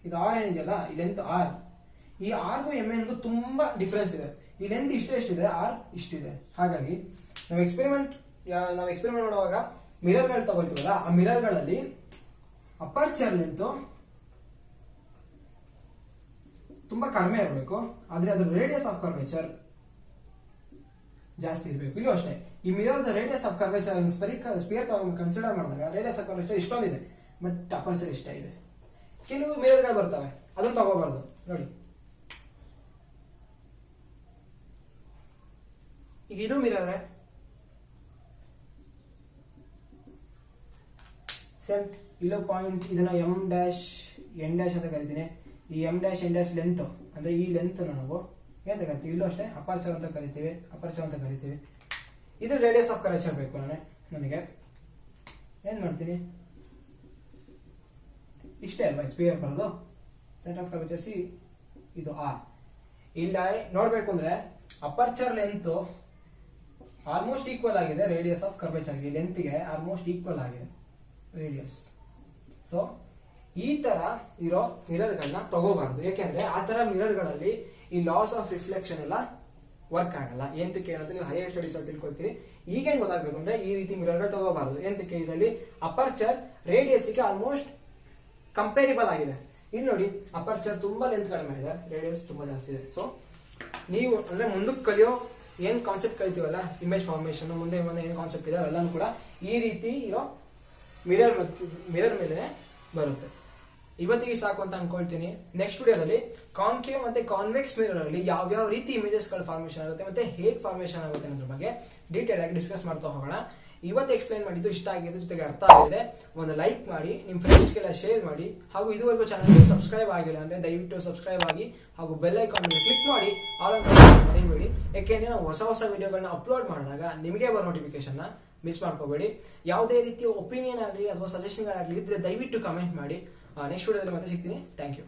ಇದು ಆರ್ ಏನಿದೆಯಲ್ಲ, ಈ ಲೆಂತ್ ಆರ್, ಈ ಆರ್ಗೂ ಎಂಎನ್ಗೂ ತುಂಬಾ ಡಿಫರೆನ್ಸ್ ಇದೆ. ಈ ಲೆಂತ್ ಇಷ್ಟಿದೆ, ಆರ್ ಇಷ್ಟಿದೆ. ಹಾಗಾಗಿ ನಾವು ಎಕ್ಸ್ಪೆರಿಮೆಂಟ್ ಮಾಡುವಾಗ ಮಿರರ್ಗಳು ತಗೊಳ್ತೀವಲ್ಲ, ಆ ಮಿರರ್ಗಳಲ್ಲಿ ಅಪರ್ಚರ್ ಲೆಂತ್ ತುಂಬಾ ಕಡಿಮೆ ಇರಬೇಕು, ಆದ್ರೆ ಅದ್ರ ರೇಡಿಯಸ್ ಆಫ್ ಕರ್ವೇಚರ್ ಜಾಸ್ತಿ ಇರಬೇಕು. ಇಲ್ಲೂ ಅಷ್ಟೇ, ಈ mirror radius of curvature sphere consider ಮಾಡಿದಾಗ ರೇಡಿಯಸ್ ಆಫ್ ಕರ್ವೇಚರ್ ಇಷ್ಟೊಂದಿದೆ, ಬಟ್ ಅಪರ್ಚರ್ ಇಷ್ಟ ಇದೆ. ಕೆಲವು ಮಿರರ್ಗಳು ಬರ್ತವೆ, ಅದನ್ನ ತಗೋಬಾರ್ದು. ನೋಡಿ, ಈಗ ಇದು ಮಿರರ್ ಸೇಮ್, ಇಲ್ಲೋ ಪಾಯಿಂಟ್, ಇದನ್ನ ಎಂ ಡ್ಯಾಶ್ ಎನ್ ಡ್ಯಾಶ್ ಅಂತ ಕರಿತೀನಿ. ಈ M dash N dash length ಅಂದ್ರೆ ಈ ಲೆಂತ್ ನಾವು ಏನಂತ ಕರಿತೀವಿ, ಇಲ್ಲೂ ಅಷ್ಟೇ ಅಪರ್ಚರ್ ಅಂತ ಕರಿತೀವಿ. ಇದು ರೇಡಿಯಸ್ ಆಫ್ ಕರ್ವೇಚರ್ ಬೇಕು ನನಗೆ ಏನ್ ಮಾಡ್ತೀನಿ, ಇಷ್ಟೇ ಅಲ್ವಾ ಸ್ಪಿಯರ್ ಬರೋದು. ಸೆಂಟರ್ ಆಫ್ ಕರ್ವೇಚರ್ ಸಿ, ಇದು ಆರ್. ಇಲ್ಲ ನೋಡ್ಬೇಕು ಅಂದ್ರೆ ಅಪರ್ಚರ್ ಲೆಂತ್ ಆಲ್ಮೋಸ್ಟ್ ಈಕ್ವಲ್ ಆಗಿದೆ ರೇಡಿಯಸ್ ಆಫ್ ಕರ್ವೇಚರ್ಗೆ, ಲೆಂತ್ಗೆ ಆಲ್ಮೋಸ್ಟ್ ಈಕ್ವಲ್ ಆಗಿದೆ ರೇಡಿಯಸ್. ಸೊ ಈ ತರ ಇರೋ ಮಿರರ್ಗಳನ್ನ ತಗೋಬಾರ್ದು. ಯಾಕೆಂದ್ರೆ ಆ ತರ ಮಿರರ್ಗಳಲ್ಲಿ ಈ ಲಾಸ್ ಆಫ್ ರಿಫ್ಲೆಕ್ಷನ್ ಎಲ್ಲ ವರ್ಕ್ ಆಗಲ್ಲ. ಎಂತಕ್ಕೆ ಏನಂತ ನೀವು ಹೈಯರ್ ಸ್ಟಡೀಸ್ ಅಲ್ಲಿ ತಿಳ್ಕೊಳ್ತೀರಿ. ಈಗೇನ್ ಗೊತ್ತಾಗ್ಬೇಕು ಅಂದ್ರೆ ಈ ರೀತಿ ಮಿರರ್ಗಳು ತಗೋಬಾರ್ದು. ಎಂತಕ್ಕೆ, ಇದರಲ್ಲಿ ಅಪರ್ಚರ್ ರೇಡಿಯಸ್ಗೆ ಆಲ್ಮೋಸ್ಟ್ ಕಂಪೇರಿಬಲ್ ಆಗಿದೆ. ಇಲ್ಲಿ ನೋಡಿ, ಅಪರ್ಚರ್ ತುಂಬಾ ಲೆಂತ್ ಕಡಿಮೆ ಇದೆ, ರೇಡಿಯಸ್ ತುಂಬಾ ಜಾಸ್ತಿ ಇದೆ. ಸೊ ನೀವು ಅಂದ್ರೆ ಮುಂದಕ್ಕೆ ಕಲಿಯೋ ಏನ್ ಕಾನ್ಸೆಪ್ಟ್ ಕಲಿತೀವಲ್ಲ, ಇಮೇಜ್ ಫಾರ್ಮೇಶನ್, ಮುಂದೆ ಏನ್ ಕಾನ್ಸೆಪ್ಟ್ ಇದೆ ಅವೆಲ್ಲಾನು ಕೂಡ ಈ ರೀತಿ ಇರೋ ಮಿರರ್ ಮೇಲೆ ಬರುತ್ತೆ. ಇವತ್ತಿಗೆ ಸಾಕು ಅಂತ ಅನ್ಕೊಳ್ತೀನಿ. ನೆಕ್ಸ್ಟ್ ವಿಡಿಯೋದಲ್ಲಿ ಕಾನ್ಕೇವ್ ಮತ್ತೆ ಕಾನ್ವೆಕ್ಸ್ ಮಿರರ್ ಅಲ್ಲಿ ಯಾವ ರೀತಿ ಇಮೇಜಸ್ ಗಳು ಫಾರ್ಮೇಶನ್ ಆಗುತ್ತೆ ಮತ್ತೆ ಹೇಗೆ ಫಾರ್ಮೇಶನ್ ಆಗುತ್ತೆ ಅನ್ನೋದ್ರ ಬಗ್ಗೆ ಡೀಟೇಲ್ ಆಗಿ ಡಿಸ್ಕಸ್ ಮಾಡ್ತಾ ಹೋಗೋಣ. ಇವತ್ತು ಎಕ್ಸ್ಪ್ಲೈನ್ ಮಾಡಿದ್ದು ಇಷ್ಟ ಆಗಿದ್ದು, ಜೊತೆಗೆ ಅರ್ಥ ಆಗಿದೆ, ಒಂದು ಲೈಕ್ ಮಾಡಿ, ನಿಮ್ ಫ್ರೆಂಡ್ಸ್ಗೆಲ್ಲ ಶೇರ್ ಮಾಡಿ, ಹಾಗೂ ಇದುವರೆಗೂ ಚಾನಲ್ಗೆ ಸಬ್ಸ್ಕ್ರೈಬ್ ಆಗಿಲ್ಲ ಅಂದ್ರೆ ದಯವಿಟ್ಟು ಸಬ್ಸ್ಕ್ರೈಬ್ ಆಗಿ ಹಾಗೂ ಬೆಲ್ ಐಕಾನ್ ಮೇಲೆ ಕ್ಲಿಕ್ ಮಾಡಿ ಆಲ್ ಅಂತ ಮರಿಬೇಡಿ. ಯಾಕೆಂದ್ರೆ ನಾವು ಹೊಸ ವಿಡಿಯೋಗಳನ್ನ ಅಪ್ಲೋಡ್ ಮಾಡಿದಾಗ ನಿಮಗೆ ಬರೋ ನೋಟಿಫಿಕೇಶನ್ ಮಿಸ್ ಮಾಡ್ಕೋಬೇಡಿ. ಯಾವುದೇ ರೀತಿಯ ಒಪಿನಿಯನ್ ಆಗಲಿ ಅಥವಾ ಸಜೆಷನ್ ಆಗಲಿ ಇದ್ರೆ ದಯವಿಟ್ಟು ಕಮೆಂಟ್ ಮಾಡಿ. ನೆಕ್ಸ್ಟ್ ವಿಡಿಯೋದಲ್ಲಿ ಮತ್ತೆ ಸಿಗ್ತೀನಿ. Thank you.